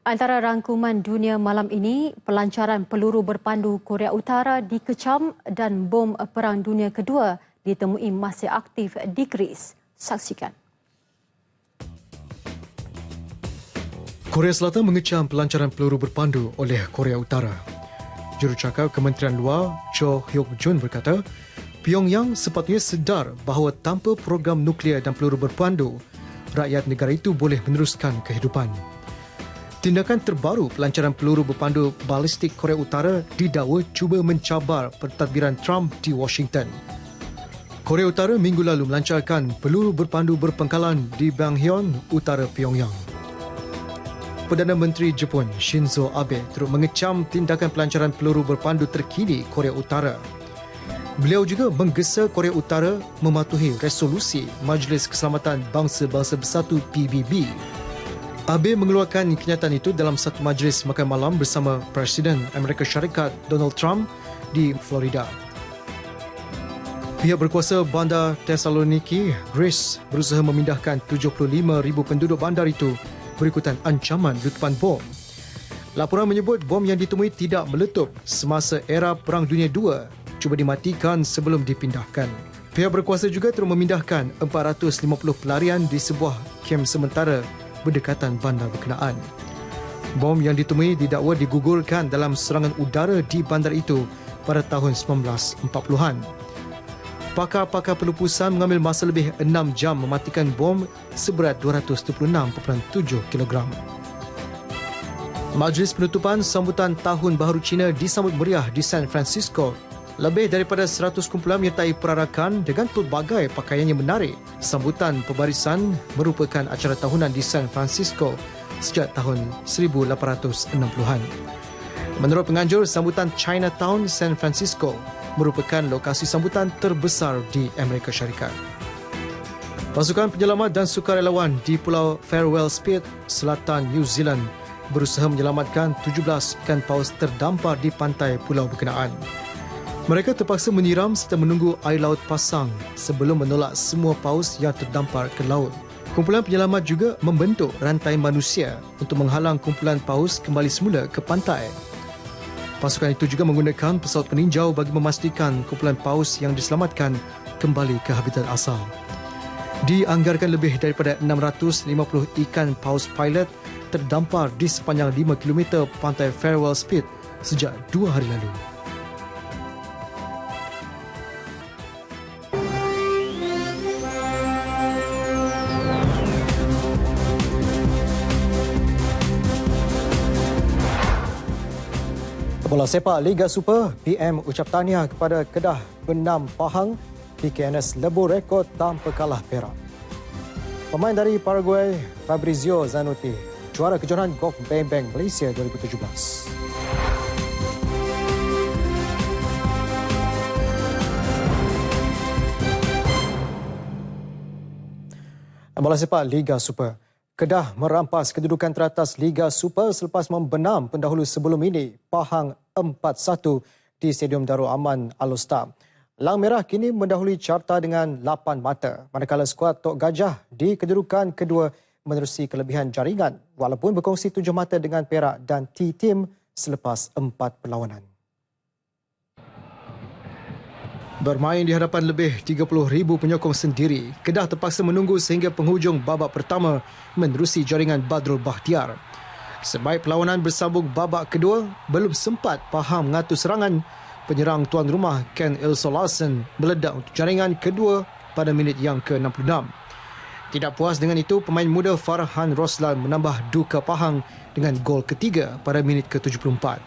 Antara rangkuman dunia malam ini, pelancaran peluru berpandu Korea Utara dikecam dan bom Perang Dunia Kedua ditemui masih aktif di Greece. Saksikan. Korea Selatan mengecam pelancaran peluru berpandu oleh Korea Utara. Jurucakap Kementerian Luar Cho Hyuk-jun berkata, Pyongyang sepatutnya sedar bahawa tanpa program nuklear dan peluru berpandu, rakyat negara itu boleh meneruskan kehidupan. Tindakan terbaru pelancaran peluru berpandu balistik Korea Utara didakwa cuba mencabar pentadbiran Trump di Washington. Korea Utara minggu lalu melancarkan peluru berpandu berpangkalan di Banghyun, utara Pyongyang. Perdana Menteri Jepun Shinzo Abe turut mengecam tindakan pelancaran peluru berpandu terkini Korea Utara. Beliau juga menggesa Korea Utara mematuhi resolusi Majlis Keselamatan Bangsa-Bangsa Bersatu PBB. Abe mengeluarkan kenyataan itu dalam satu majlis makan malam bersama Presiden Amerika Syarikat Donald Trump di Florida. Pihak berkuasa bandar Thessaloniki, Greece, berusaha memindahkan 75,000 penduduk bandar itu berikutan ancaman letupan bom. Laporan menyebut bom yang ditemui tidak meletup semasa era Perang Dunia II cuba dimatikan sebelum dipindahkan. Pihak berkuasa juga terus memindahkan 450 pelarian di sebuah kem sementara berdekatan bandar berkenaan. Bom yang ditemui didakwa digugurkan dalam serangan udara di bandar itu pada tahun 1940-an. Pakar-pakar pelupusan mengambil masa lebih 6 jam mematikan bom seberat 226.7 kg. Majlis penutupan sambutan Tahun Baharu Cina disambut meriah di San Francisco. Lebih daripada 100 kumpulan menyertai perarakan dengan pelbagai pakaian yang menarik. Sambutan pembarisan merupakan acara tahunan di San Francisco sejak tahun 1860-an. Menurut penganjur, sambutan Chinatown San Francisco merupakan lokasi sambutan terbesar di Amerika Syarikat. Pasukan penyelamat dan sukarelawan di Pulau Farewell Spit, selatan New Zealand berusaha menyelamatkan 17 ikan paus terdampar di pantai pulau berkenaan. Mereka terpaksa menyiram serta menunggu air laut pasang sebelum menolak semua paus yang terdampar ke laut. Kumpulan penyelamat juga membentuk rantai manusia untuk menghalang kumpulan paus kembali semula ke pantai. Pasukan itu juga menggunakan pesawat peninjau bagi memastikan kumpulan paus yang diselamatkan kembali ke habitat asal. Dianggarkan lebih daripada 650 ikan paus pilot terdampar di sepanjang 5 km pantai Farewell Spit sejak 2 hari lalu. Bola sepak Liga Super, PM ucap tahniah kepada Kedah Benam Pahang, PKNS lebur rekod tanpa kalah Perak. Pemain dari Paraguay, Fabrizio Zanuti, juara kejohanan golf Bang Bang Malaysia 2017. Bola sepak Liga Super. Kedah merampas kedudukan teratas Liga Super selepas membenam pendahulu sebelum ini Pahang 4-1 di Stadium Darul Aman Al-Ustaz. Lang Merah kini mendahului carta dengan 8 mata, manakala skuad Tok Gajah di kedudukan kedua menerusi kelebihan jaringan walaupun berkongsi 7 mata dengan Perak dan T-Team selepas 4 perlawanan. Bermain di hadapan lebih 30,000 penyokong sendiri, Kedah terpaksa menunggu sehingga penghujung babak pertama menerusi jaringan Badrul Bahtiar. Sebaik perlawanan bersambung babak kedua, belum sempat Pahang mengatur serangan, penyerang tuan rumah Ken Ilsolarsen meledak untuk jaringan kedua pada minit yang ke-66. Tidak puas dengan itu, pemain muda Farhan Roslan menambah duka Pahang dengan gol ketiga pada minit ke-74.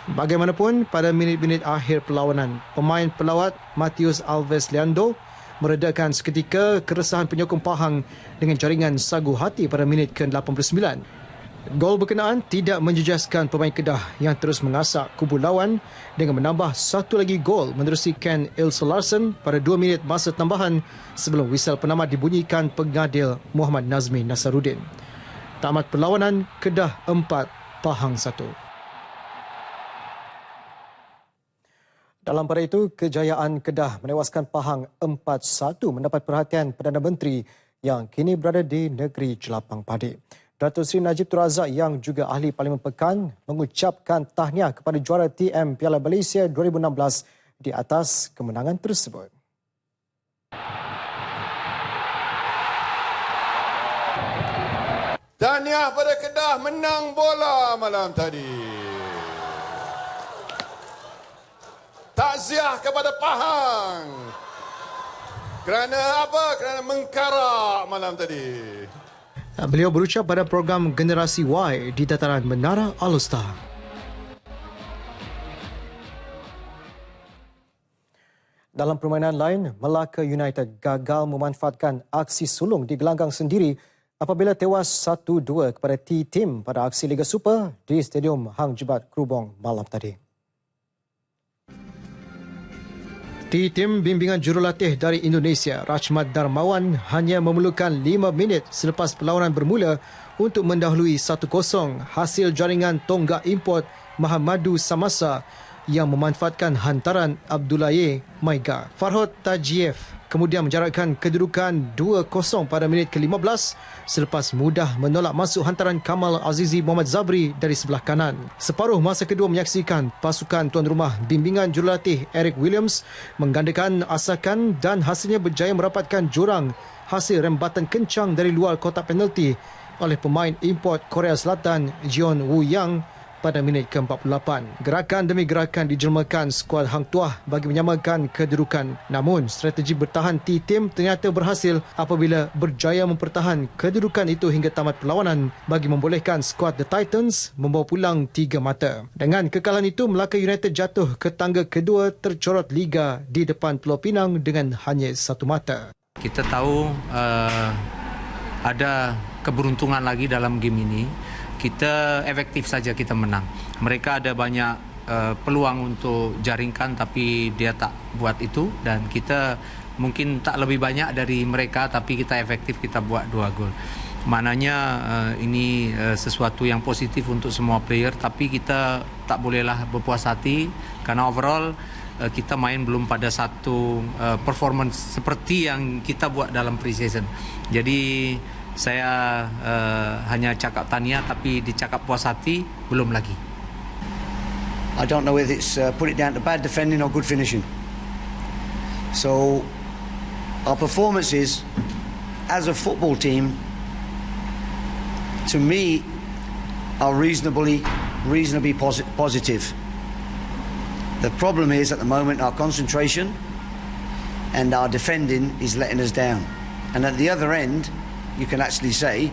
Bagaimanapun, pada minit-minit akhir perlawanan, pemain pelawat Matius Alves Leandro meredakan seketika keresahan penyokong Pahang dengan jaringan sagu hati pada minit ke-89. Gol berkenaan tidak menjejaskan pemain Kedah yang terus mengasak kubu lawan dengan menambah satu lagi gol menerusi Ken Ilsolarsen pada 2 minit masa tambahan sebelum whistle penamat dibunyikan pengadil Muhammad Nazmi Nasaruddin. Tamat perlawanan, Kedah 4, Pahang 1. Dalam pada itu, kejayaan Kedah menewaskan Pahang 4-1 mendapat perhatian Perdana Menteri yang kini berada di negeri Jelapang Padi. Datuk Seri Najib Tun Razak yang juga ahli Parlimen Pekan mengucapkan tahniah kepada juara TM Piala Malaysia 2016 di atas kemenangan tersebut. Tahniah pada Kedah menang bola malam tadi. Takziah kepada Pahang. Kerana apa? Kerana mengkarak malam tadi. Beliau berucap pada program Generasi Y di dataran Menara Al-Ustaz. Dalam permainan lain, Melaka United gagal memanfaatkan aksi sulung di gelanggang sendiri apabila tewas 1-2 kepada T-Team pada aksi Liga Super di Stadium Hang Jebat Krubong malam tadi. Tim bimbingan jurulatih dari Indonesia, Rachmat Darmawan, hanya memerlukan 5 minit selepas perlawanan bermula untuk mendahului 1-0 hasil jaringan tonggak import Mahamadu Samasa yang memanfaatkan hantaran Abdullaye Maiga. Farhod Tajiev kemudian menjarakkan kedudukan 2-0 pada minit ke-15 selepas mudah menolak masuk hantaran Kamal Azizi Muhammad Zabri dari sebelah kanan. Separuh masa kedua menyaksikan pasukan tuan rumah bimbingan jurulatih Eric Williams menggandakan asakan dan hasilnya berjaya merapatkan jurang hasil rembatan kencang dari luar kotak penalti oleh pemain import Korea Selatan Jeon Woo Yang pada minit ke-48. Gerakan demi gerakan dijelmakan skuad Hang Tuah bagi menyamakan kedudukan. Namun, strategi bertahan T-Team ternyata berhasil apabila berjaya mempertahan kedudukan itu hingga tamat perlawanan bagi membolehkan skuad The Titans membawa pulang 3 mata. Dengan kekalahan itu, Melaka United jatuh ke tangga kedua tercorot Liga di depan Pulau Pinang dengan hanya 1 mata. Kita tahu ada keberuntungan lagi dalam game ini. Kita efektif saja kita menang. Mereka ada banyak peluang untuk jaringkan tapi dia tak buat itu dan kita mungkin tak lebih banyak dari mereka tapi kita efektif, kita buat 2 gol. Maknanya ini sesuatu yang positif untuk semua player tapi kita tak bolehlah berpuas hati karena overall kita main belum pada satu performance seperti yang kita buat dalam pre-season. Jadi saya hanya cakap tahniah tapi dicakap puas hati belum lagi. I don't know whether it's put it down to bad defending or good finishing. So Our performances as a football team, to me, are reasonably positive. The problem is at the moment our concentration and our defending is letting us down. And at the other end, you can actually say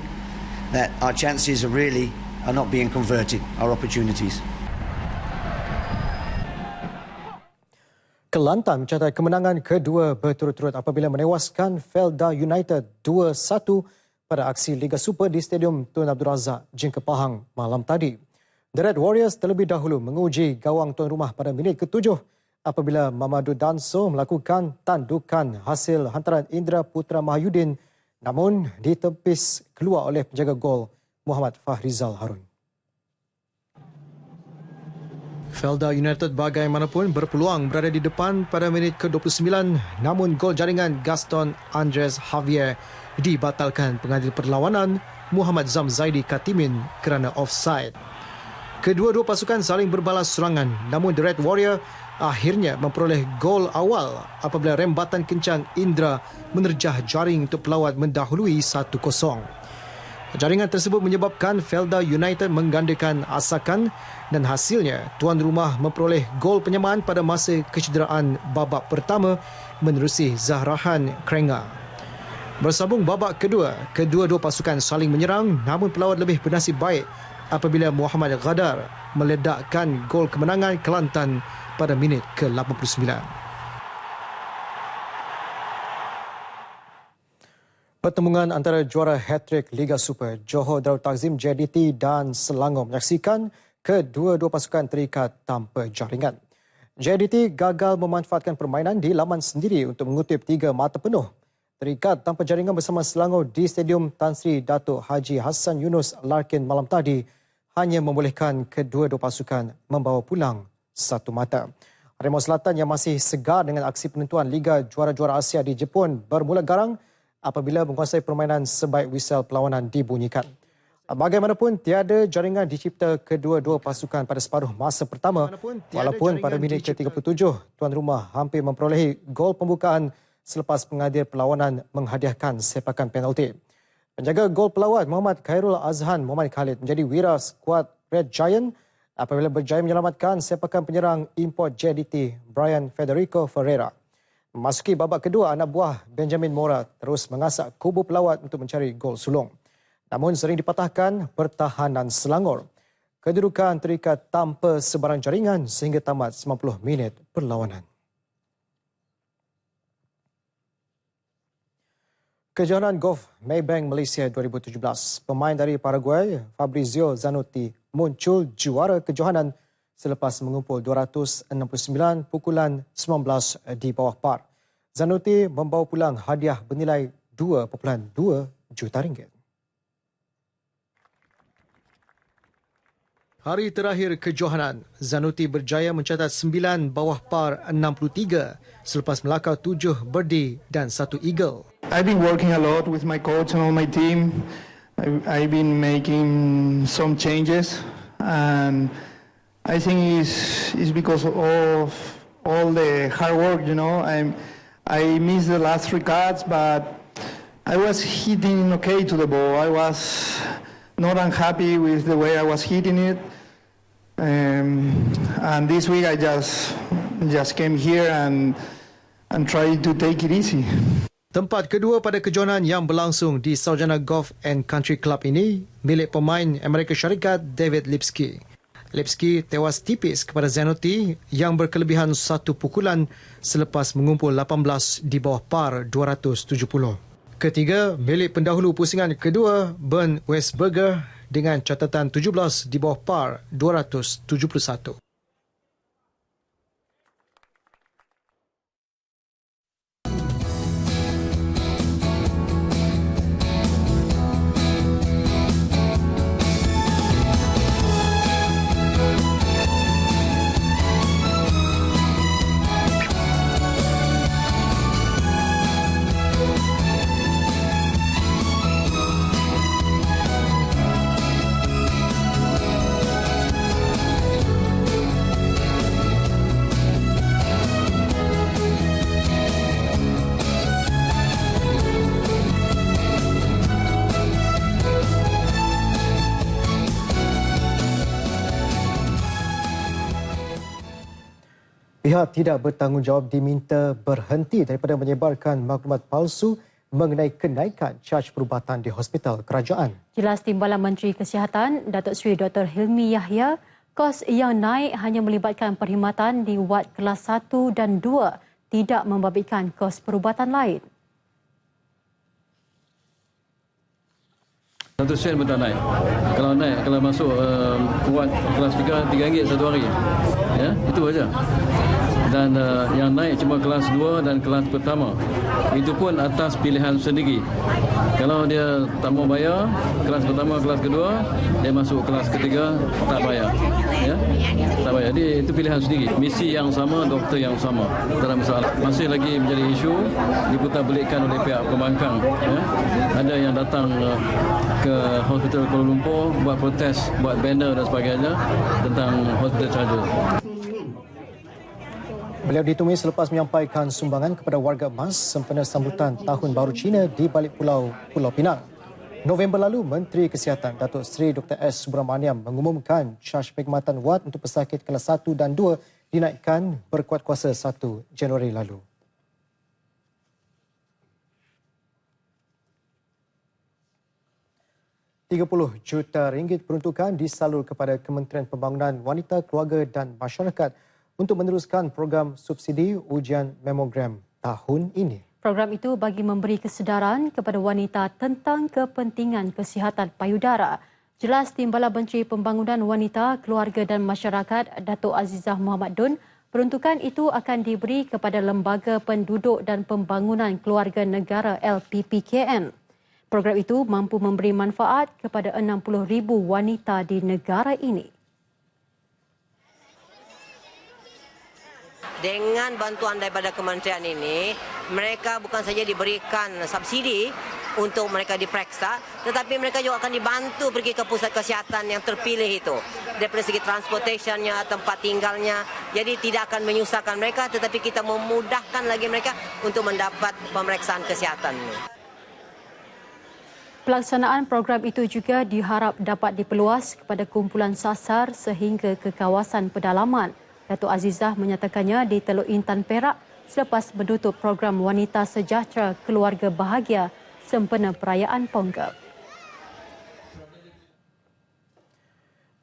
that our chances are not being converted, our opportunities. Kelantan mencatat kemenangan kedua berturut-turut apabila menewaskan Felda United 2-1 pada aksi Liga Super di Stadium Tun Abdul Razak, Jingke Pahang malam tadi. The Red Warriors terlebih dahulu menguji gawang tuan rumah pada minit ke-7 apabila Mamadou Danso melakukan tandukan hasil hantaran Indra Putra Mahyudin namun ditepis keluar oleh penjaga gol Muhammad Fahrizal Harun. Felda United bagaimanapun berpeluang berada di depan pada minit ke-29 namun gol jaringan Gaston Andres Javier dibatalkan pengadil perlawanan Muhammad Zamzaidi Katimin kerana offside. Kedua-dua pasukan saling berbalas serangan namun The Red Warrior akhirnya memperoleh gol awal apabila rembatan kencang Indra menerjah jaring untuk pelawat mendahului 1-0. Jaringan tersebut menyebabkan Felda United menggandakan asakan dan hasilnya tuan rumah memperoleh gol penyamaan pada masa kecederaan babak pertama menerusi Zahrahan Krenga. Bersambung babak kedua, kedua-dua pasukan saling menyerang namun pelawat lebih bernasib baik apabila Muhammad Ghadar meledakkan gol kemenangan Kelantan pada minit ke-89. Pertembungan antara juara hat-trick Liga Super Johor Darul Takzim JDT dan Selangor menyaksikan kedua-dua pasukan terikat tanpa jaringan. JDT gagal memanfaatkan permainan di laman sendiri untuk mengutip 3 mata penuh. Terikat tanpa jaringan bersama Selangor di Stadium Tan Sri Datuk Haji Hassan Yunus Larkin malam tadi hanya membolehkan kedua-dua pasukan membawa pulang 1 mata. Harimau Selatan yang masih segar dengan aksi penentuan Liga Juara-Juara Asia di Jepun bermula garang apabila menguasai permainan sebaik whistle perlawanan dibunyikan. Bagaimanapun, tiada jaringan dicipta kedua-dua pasukan pada separuh masa pertama walaupun pada minit ke-37 tuan rumah hampir memperolehi gol pembukaan selepas pengadil perlawanan menghadiahkan sepakan penalti. Penjaga gol pelawat Muhammad Khairul Azhan Muhammad Khalid menjadi wira skuad Red Giant apabila berjaya menyelamatkan sepakan penyerang import JDT Brian Federico Ferreira. Memasuki babak kedua, anak buah Benjamin Mora terus mengasak kubu pelawat untuk mencari gol sulung. Namun sering dipatahkan pertahanan Selangor. Kedudukan terikat tanpa sebarang jaringan sehingga tamat 90 minit perlawanan. Kejohanan Golf Maybank Malaysia 2017, pemain dari Paraguay Fabrizio Zanotti muncul juara kejohanan selepas mengumpul 269 pukulan 19 di bawah par. Zanotti membawa pulang hadiah bernilai 2.2 juta ringgit. Hari terakhir kejohanan, Zanotti berjaya mencatat 9 bawah par 63 selepas melakau 7 birdie dan 1 eagle. I've been working a lot with my coach and all my team. I've been making some changes and I think it's because of all the hard work, you know. I missed the last 3 cuts, but I was hitting okay to the ball. I was not unhappy with the way I was hitting it. And this week I just came here and tried to take it easy. Tempat kedua pada kejohanan yang berlangsung di Sarjana Golf and Country Club ini milik pemain Amerika Syarikat David Lipsky. Lipsky tewas tipis kepada Zanotti yang berkelebihan 1 pukulan selepas mengumpul 18 di bawah par 270. Ketiga, milik pendahulu pusingan kedua Bernd Westberger dengan catatan 17 di bawah par 271. Pihak tidak bertanggungjawab diminta berhenti daripada menyebarkan maklumat palsu mengenai kenaikan caj perubatan di hospital kerajaan. Jelas Timbalan Menteri Kesihatan Datuk Seri Dr. Hilmi Yahya, kos yang naik hanya melibatkan perkhidmatan di wad kelas 1 dan 2, tidak membabitkan kos perubatan lain. 1 sen pun tak naik. Kalau masuk wad kelas 3, RM3 satu hari. Ya, itu aja. Dan yang naik cuma kelas 2 dan kelas pertama. Itu pun atas pilihan sendiri. Kalau dia tak mau bayar, kelas pertama, kelas kedua, dia masuk kelas ketiga, tak bayar. Ya? Tak bayar. Jadi itu pilihan sendiri. Misi yang sama, doktor yang sama. Tak ada masalah. Masih lagi menjadi isu diputarbelikkan oleh pihak pembangkang. Ya? Ada yang datang ke hospital Kuala Lumpur buat protes, buat banner dan sebagainya tentang hospital charges. Beliau ditemui selepas menyampaikan sumbangan kepada warga emas sempena sambutan Tahun Baru Cina di balik Pulau Pinang. November lalu, Menteri Kesihatan Datuk Seri Dr. S. Subramaniam mengumumkan caj perkhidmatan wad untuk pesakit kelas 1 dan 2 dinaikkan berkuat kuasa 1 Januari lalu. RM30 juta peruntukan disalur kepada Kementerian Pembangunan Wanita, Keluarga dan Masyarakat untuk meneruskan program subsidi ujian mamogram tahun ini. Program itu bagi memberi kesedaran kepada wanita tentang kepentingan kesihatan payudara. Jelas Timbalan Menteri Pembangunan Wanita, Keluarga dan Masyarakat Datuk Azizah Muhammad Dun, peruntukan itu akan diberi kepada Lembaga Penduduk dan Pembangunan Keluarga Negara LPPKN. Program itu mampu memberi manfaat kepada 60,000 wanita di negara ini. Dengan bantuan daripada kementerian ini, mereka bukan saja diberikan subsidi untuk mereka diperiksa, tetapi mereka juga akan dibantu pergi ke pusat kesihatan yang terpilih itu. Daripada segi transportationnya, tempat tinggalnya, jadi tidak akan menyusahkan mereka, tetapi kita memudahkan lagi mereka untuk mendapat pemeriksaan kesihatan. Pelaksanaan program itu juga diharap dapat diperluas kepada kumpulan sasar sehingga ke kawasan pedalaman. Datuk Azizah menyatakannya di Teluk Intan Perak selepas menutup program Wanita Sejahtera Keluarga Bahagia sempena perayaan Ponggel.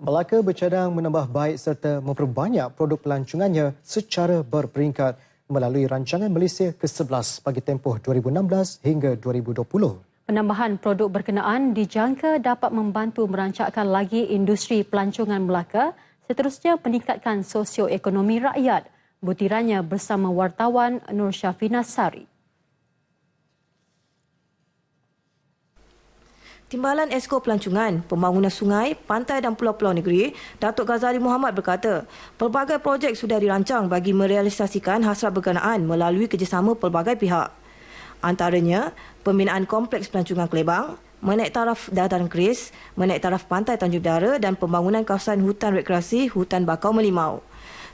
Melaka bercadang menambah baik serta memperbanyak produk pelancongannya secara berperingkat melalui rancangan Malaysia ke-11 bagi tempoh 2016 hingga 2020. Penambahan produk berkenaan dijangka dapat membantu merancangkan lagi industri pelancongan Melaka, seterusnya meningkatkan sosioekonomi rakyat. Butirannya bersama wartawan Nur Syafina Sari. Timbalan Esko Pelancongan, Pembangunan Sungai, Pantai dan Pulau-Pulau Negeri, Datuk Ghazali Muhammad berkata, pelbagai projek sudah dirancang bagi merealisasikan hasrat berkenaan melalui kerjasama pelbagai pihak. Antaranya, pembinaan kompleks pelancongan Kelebang, menaik taraf dataran keris, menaik taraf pantai Tanjung Dara dan pembangunan kawasan hutan rekreasi Hutan Bakau Melimau.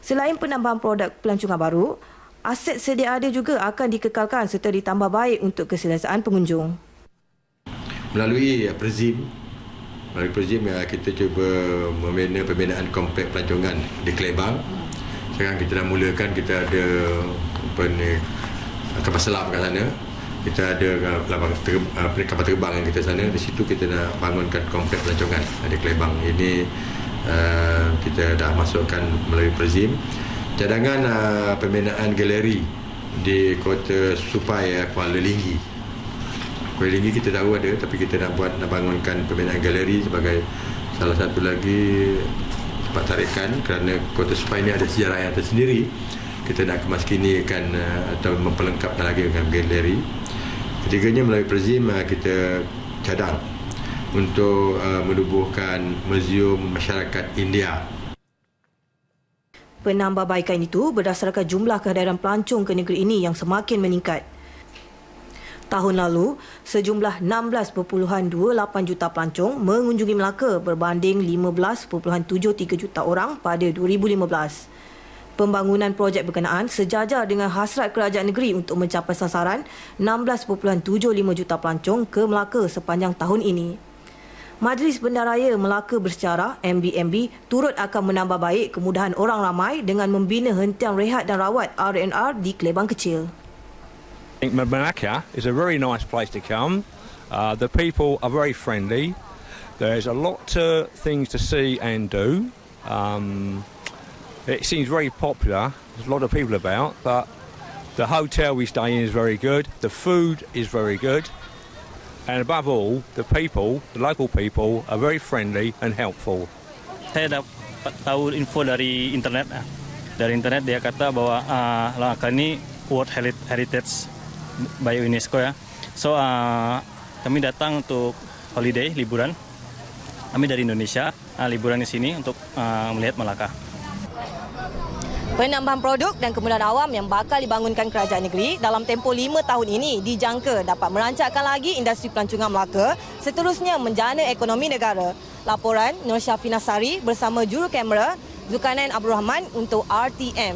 Selain penambahan produk pelancongan baru, aset sedia ada juga akan dikekalkan serta ditambah baik untuk keselesaan pengunjung. Melalui Prezim kita cuba membina pembinaan kompleks pelancongan di Kelebang. Sekarang kita dah mulakan, kita ada kapal selam kat sana. Kita ada kapal terbang yang kita sana. Di situ kita nak bangunkan kompleks pelancongan di Kelebang. Ini kita dah masukkan melalui Prezim. Cadangan pembinaan galeri di Kota Supai, Kuala Linggi. Kuala Linggi kita tahu ada, tapi kita nak bangunkan pembinaan galeri sebagai salah satu lagi tempat tarikan kerana Kota Supai ini ada sejarah yang tersendiri. Kita nak kemaskinikan atau memperlengkapkan lagi dengan galeri. Ketiganya melalui Prezim kita cadang untuk menubuhkan Muzium Masyarakat India. Penambahbaikan itu berdasarkan jumlah kehadiran pelancong ke negeri ini yang semakin meningkat. Tahun lalu, sejumlah 16.28 juta pelancong mengunjungi Melaka berbanding 15.73 juta orang pada 2015. Pembangunan projek berkenaan sejajar dengan hasrat kerajaan negeri untuk mencapai sasaran 16.75 juta pelancong ke Melaka sepanjang tahun ini. Majlis Bendaraya Melaka bersecara MBMB turut akan menambah baik kemudahan orang ramai dengan membina hentian rehat dan rawat R&R di Kelebang Kecil. I think Melaka is a very nice place to come. The people are very friendly. There's a lot of things to see and do. It seems very popular. There's a lot of people about, but the hotel we stay in is very good. The food is very good. And above all, the people, the local people, are very friendly and helpful. Saya dapat tahu info dari internet. Dari internet dia kata bahwa Melaka ini World Heritage by UNESCO ya. So kami datang untuk holiday, liburan. Kami dari Indonesia, liburan di sini untuk melihat Melaka. Penambahan produk dan kemudahan awam yang bakal dibangunkan kerajaan negeri dalam tempoh 5 tahun ini dijangka dapat merancangkan lagi industri pelancongan Melaka, seterusnya menjana ekonomi negara. Laporan Nur Syafina Sari bersama juru kamera Zulkarnain Abdul Rahman untuk RTM.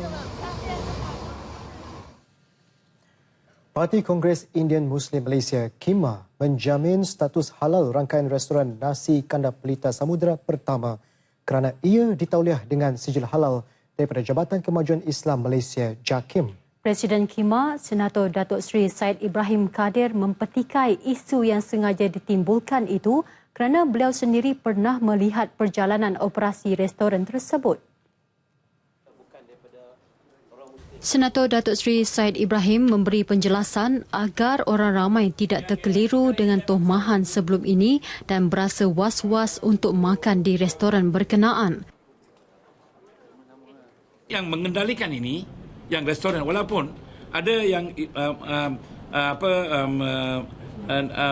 Parti Kongres Indian Muslim Malaysia KIMA menjamin status halal rangkaian restoran nasi kandar pelita samudera pertama kerana ia ditauliah dengan sijil halal daripada Jabatan Kemajuan Islam Malaysia JAKIM. Presiden KIMA, Senator Datuk Seri Said Ibrahim Kadir mempetikai isu yang sengaja ditimbulkan itu kerana beliau sendiri pernah melihat perjalanan operasi restoran tersebut. Senator Datuk Seri Said Ibrahim memberi penjelasan agar orang ramai tidak terkeliru dengan tohmahan sebelum ini dan berasa was-was untuk makan di restoran berkenaan. Yang mengendalikan ini, yang restoran, walaupun ada yang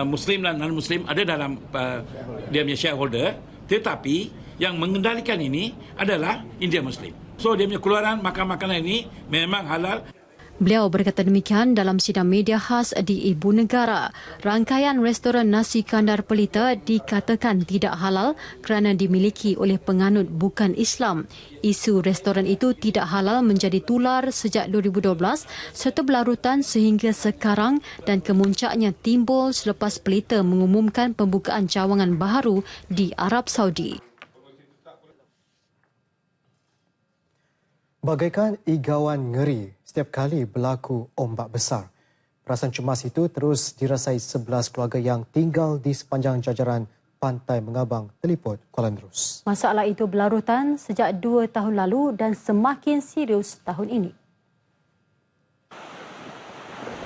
Muslim dan non-Muslim ada dalam dia punya shareholder, tetapi yang mengendalikan ini adalah India Muslim. So dia punya keluaran makan-makanan ini memang halal. Beliau berkata demikian dalam sidang media khas di Ibu Negara. Rangkaian restoran nasi kandar pelita dikatakan tidak halal kerana dimiliki oleh penganut bukan Islam. Isu restoran itu tidak halal menjadi tular sejak 2012 serta berlarutan sehingga sekarang dan kemuncaknya timbul selepas pelita mengumumkan pembukaan cawangan baharu di Arab Saudi. Bagaikan igawan ngeri setiap kali berlaku ombak besar. Perasaan cemas itu terus dirasai 11 keluarga yang tinggal di sepanjang jajaran Pantai Mengabang, Teliput, Kuala Nerus. Masalah itu berlarutan sejak 2 tahun lalu dan semakin serius tahun ini.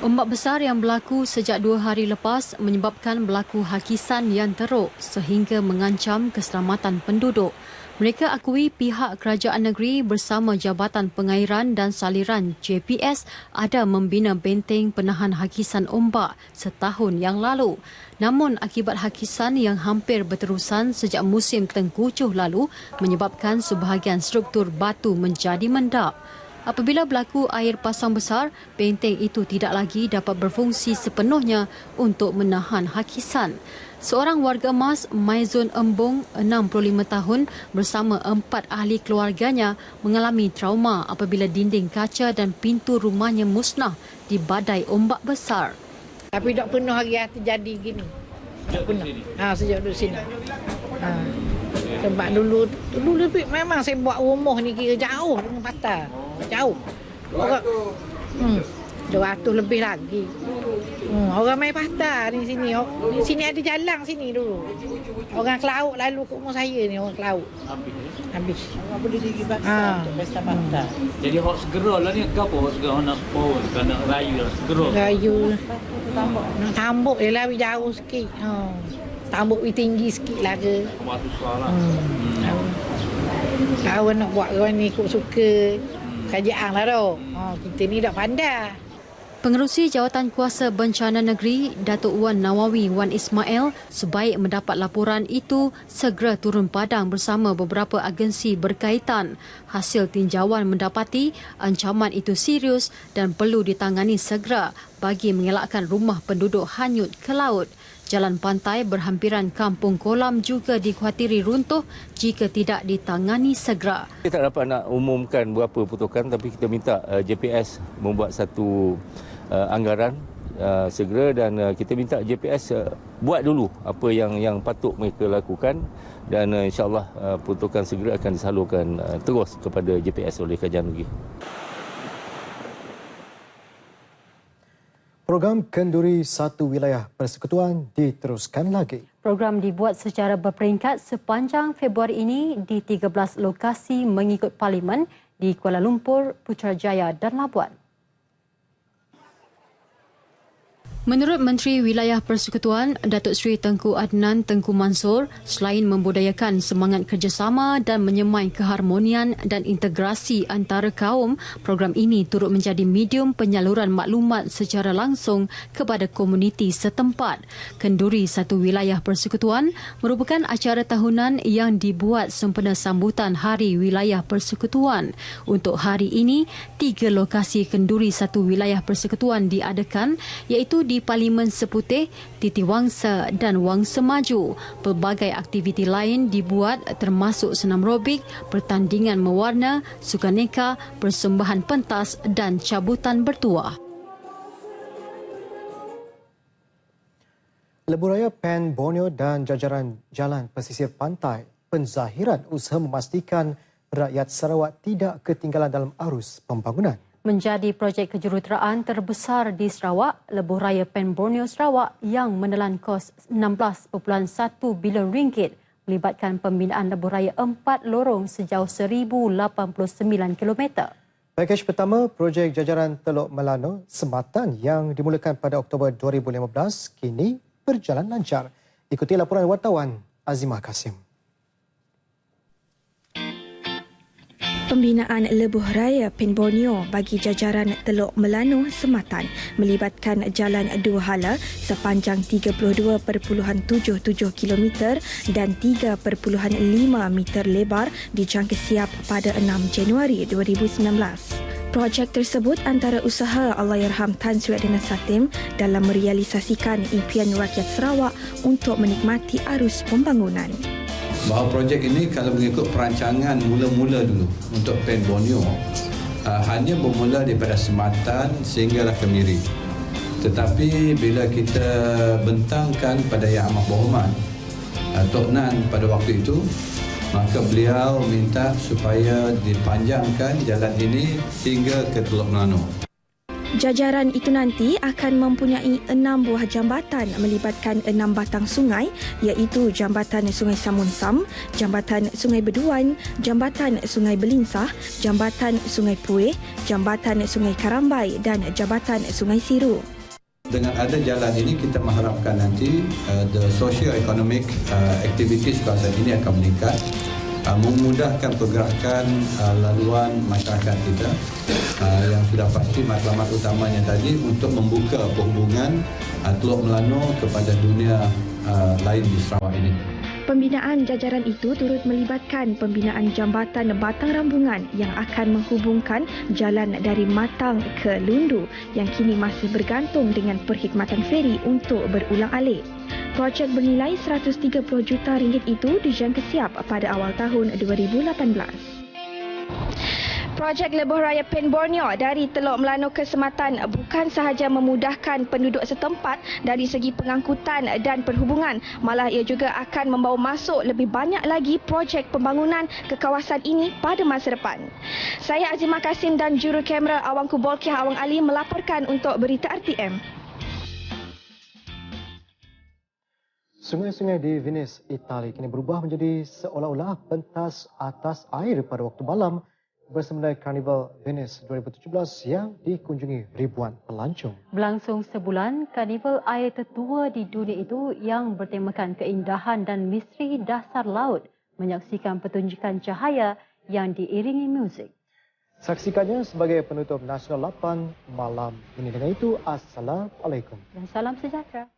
Ombak besar yang berlaku sejak 2 hari lepas menyebabkan berlaku hakisan yang teruk sehingga mengancam keselamatan penduduk. Mereka akui pihak kerajaan negeri bersama Jabatan Pengairan dan Saliran JPS ada membina benteng penahan hakisan ombak setahun yang lalu. Namun akibat hakisan yang hampir berterusan sejak musim tengkujuh lalu menyebabkan sebahagian struktur batu menjadi mendap. Apabila berlaku air pasang besar, benteng itu tidak lagi dapat berfungsi sepenuhnya untuk menahan hakisan. Seorang warga emas, Maizun Embong, 65 tahun, bersama 4 ahli keluarganya mengalami trauma apabila dinding kaca dan pintu rumahnya musnah di badai ombak besar. Tapi tak pernah hari terjadi gini. Tak pernah. Sejak duduk sini. Sebab dulu memang saya buat rumah ni kira jauh dengan patah. Jauh. Orang 200 lebih lagi. Orang main patah di sini. Di sini ada jalan sini dulu. Orang Kelauk lalu ke rumah saya ni, orang Kelauk. Habis. Orang boleh pergi baksa untuk pesta patah. Jadi hok segera lah ni, apa hok segera nak power, nak rayu lah, segera. Rayu. Nak tambuk je lah, jauh sikit. Tambuk tinggi sikit lah ke. Waktu soal lah. Tahu nak buat orang ni ikut suka kerajaan lah tu. Kita ni dah pandai. Pengerusi Jawatan Kuasa Bencana Negeri, Datuk Wan Nawawi Wan Ismail, sebaik mendapat laporan itu segera turun padang bersama beberapa agensi berkaitan. Hasil tinjauan mendapati ancaman itu serius dan perlu ditangani segera bagi mengelakkan rumah penduduk hanyut ke laut. Jalan pantai berhampiran kampung kolam juga dikhawatiri runtuh jika tidak ditangani segera. Kita tak dapat nak umumkan berapa pertukaran, tapi kita minta JPS membuat satu anggaran segera dan kita minta JPS buat dulu apa yang patut mereka lakukan dan insya-Allah peruntukan segera akan disalurkan terus kepada JPS oleh Kerajaan Negeri. Program Kenduri Satu Wilayah Persekutuan diteruskan lagi. Program dibuat secara berperingkat sepanjang Februari ini di 13 lokasi mengikut Parlimen di Kuala Lumpur, Putrajaya dan Labuan. Menurut Menteri Wilayah Persekutuan, Datuk Seri Tengku Adnan Tengku Mansor, selain membudayakan semangat kerjasama dan menyemai keharmonian dan integrasi antara kaum, program ini turut menjadi medium penyaluran maklumat secara langsung kepada komuniti setempat. Kenduri Satu Wilayah Persekutuan merupakan acara tahunan yang dibuat sempena sambutan Hari Wilayah Persekutuan. Untuk hari ini, 3 lokasi Kenduri Satu Wilayah Persekutuan diadakan, iaitu di Parlimen Seputih, Titi Wangsa dan Wangsa Maju. Pelbagai aktiviti lain dibuat termasuk senam robik, pertandingan mewarna, sukaneka, persembahan pentas dan cabutan bertuah. Lebuhraya Pen Borneo dan jajaran jalan pesisir pantai penzahiran usaha memastikan rakyat Sarawak tidak ketinggalan dalam arus pembangunan. Menjadi projek kejuruteraan terbesar di Sarawak, Lebuhraya Pen Borneo Sarawak yang menelan kos 16.1 bilion ringgit melibatkan pembinaan lebuhraya 4 lorong sejauh 1,089 km. Pakej pertama, projek jajaran Teluk Melano Sematan yang dimulakan pada Oktober 2015 kini berjalan lancar. Ikuti laporan wartawan Azimah Kasim. Pembinaan Lebuhraya Pen Borneo bagi jajaran Teluk Melano Sematan melibatkan jalan 2 hala sepanjang 32.77 km dan 3.5 meter lebar dijangka siap pada 6 Januari 2019. Projek tersebut antara usaha Allahyarham Tan Sri Adina Satim dalam merealisasikan impian rakyat Sarawak untuk menikmati arus pembangunan. Bahawa projek ini kalau mengikut perancangan mula-mula dulu untuk Pen Borneo hanya bermula daripada Sematan sehinggalah ke Miri. Tetapi bila kita bentangkan pada Yang Amat Berhormat Tok Nan pada waktu itu, maka beliau minta supaya dipanjangkan jalan ini hingga ke Teluk Melano. Jajaran itu nanti akan mempunyai 6 buah jambatan melibatkan 6 batang sungai, iaitu Jambatan Sungai Samunsam, Jambatan Sungai Beduan, Jambatan Sungai Belinsah, Jambatan Sungai Puih, Jambatan Sungai Karambai dan Jambatan Sungai Siru. Dengan ada jalan ini, kita mengharapkan nanti the socio-economic activities kawasan ini akan meningkat, memudahkan pergerakan laluan masyarakat kita. Yang sudah pasti matlamat utamanya tadi untuk membuka perhubungan Teluk Melano kepada dunia lain di Sarawak ini. Pembinaan jajaran itu turut melibatkan pembinaan jambatan Batang Rambungan yang akan menghubungkan jalan dari Matang ke Lundu yang kini masih bergantung dengan perkhidmatan feri untuk berulang-alik. Projek bernilai 130 juta ringgit itu dijangka siap pada awal tahun 2018. Projek Lebuhraya Pen Borneo dari Teluk Melano ke Sematan bukan sahaja memudahkan penduduk setempat dari segi pengangkutan dan perhubungan, malah ia juga akan membawa masuk lebih banyak lagi projek pembangunan ke kawasan ini pada masa depan. Saya Azimah Kasim dan juru kamera Awangku Bolkiah Awang Ali melaporkan untuk Berita RTM. Sungai-sungai di Venice, Itali kini berubah menjadi seolah-olah pentas atas air pada waktu malam bersama Karnival Venice 2017 yang dikunjungi ribuan pelancong. Berlangsung sebulan, karnival air tertua di dunia itu yang bertemakan keindahan dan misteri dasar laut menyaksikan pertunjukan cahaya yang diiringi muzik. Saksikannya sebagai penutup Nasional 8 malam ini. Dengan itu, Assalamualaikum. Dan salam sejahtera.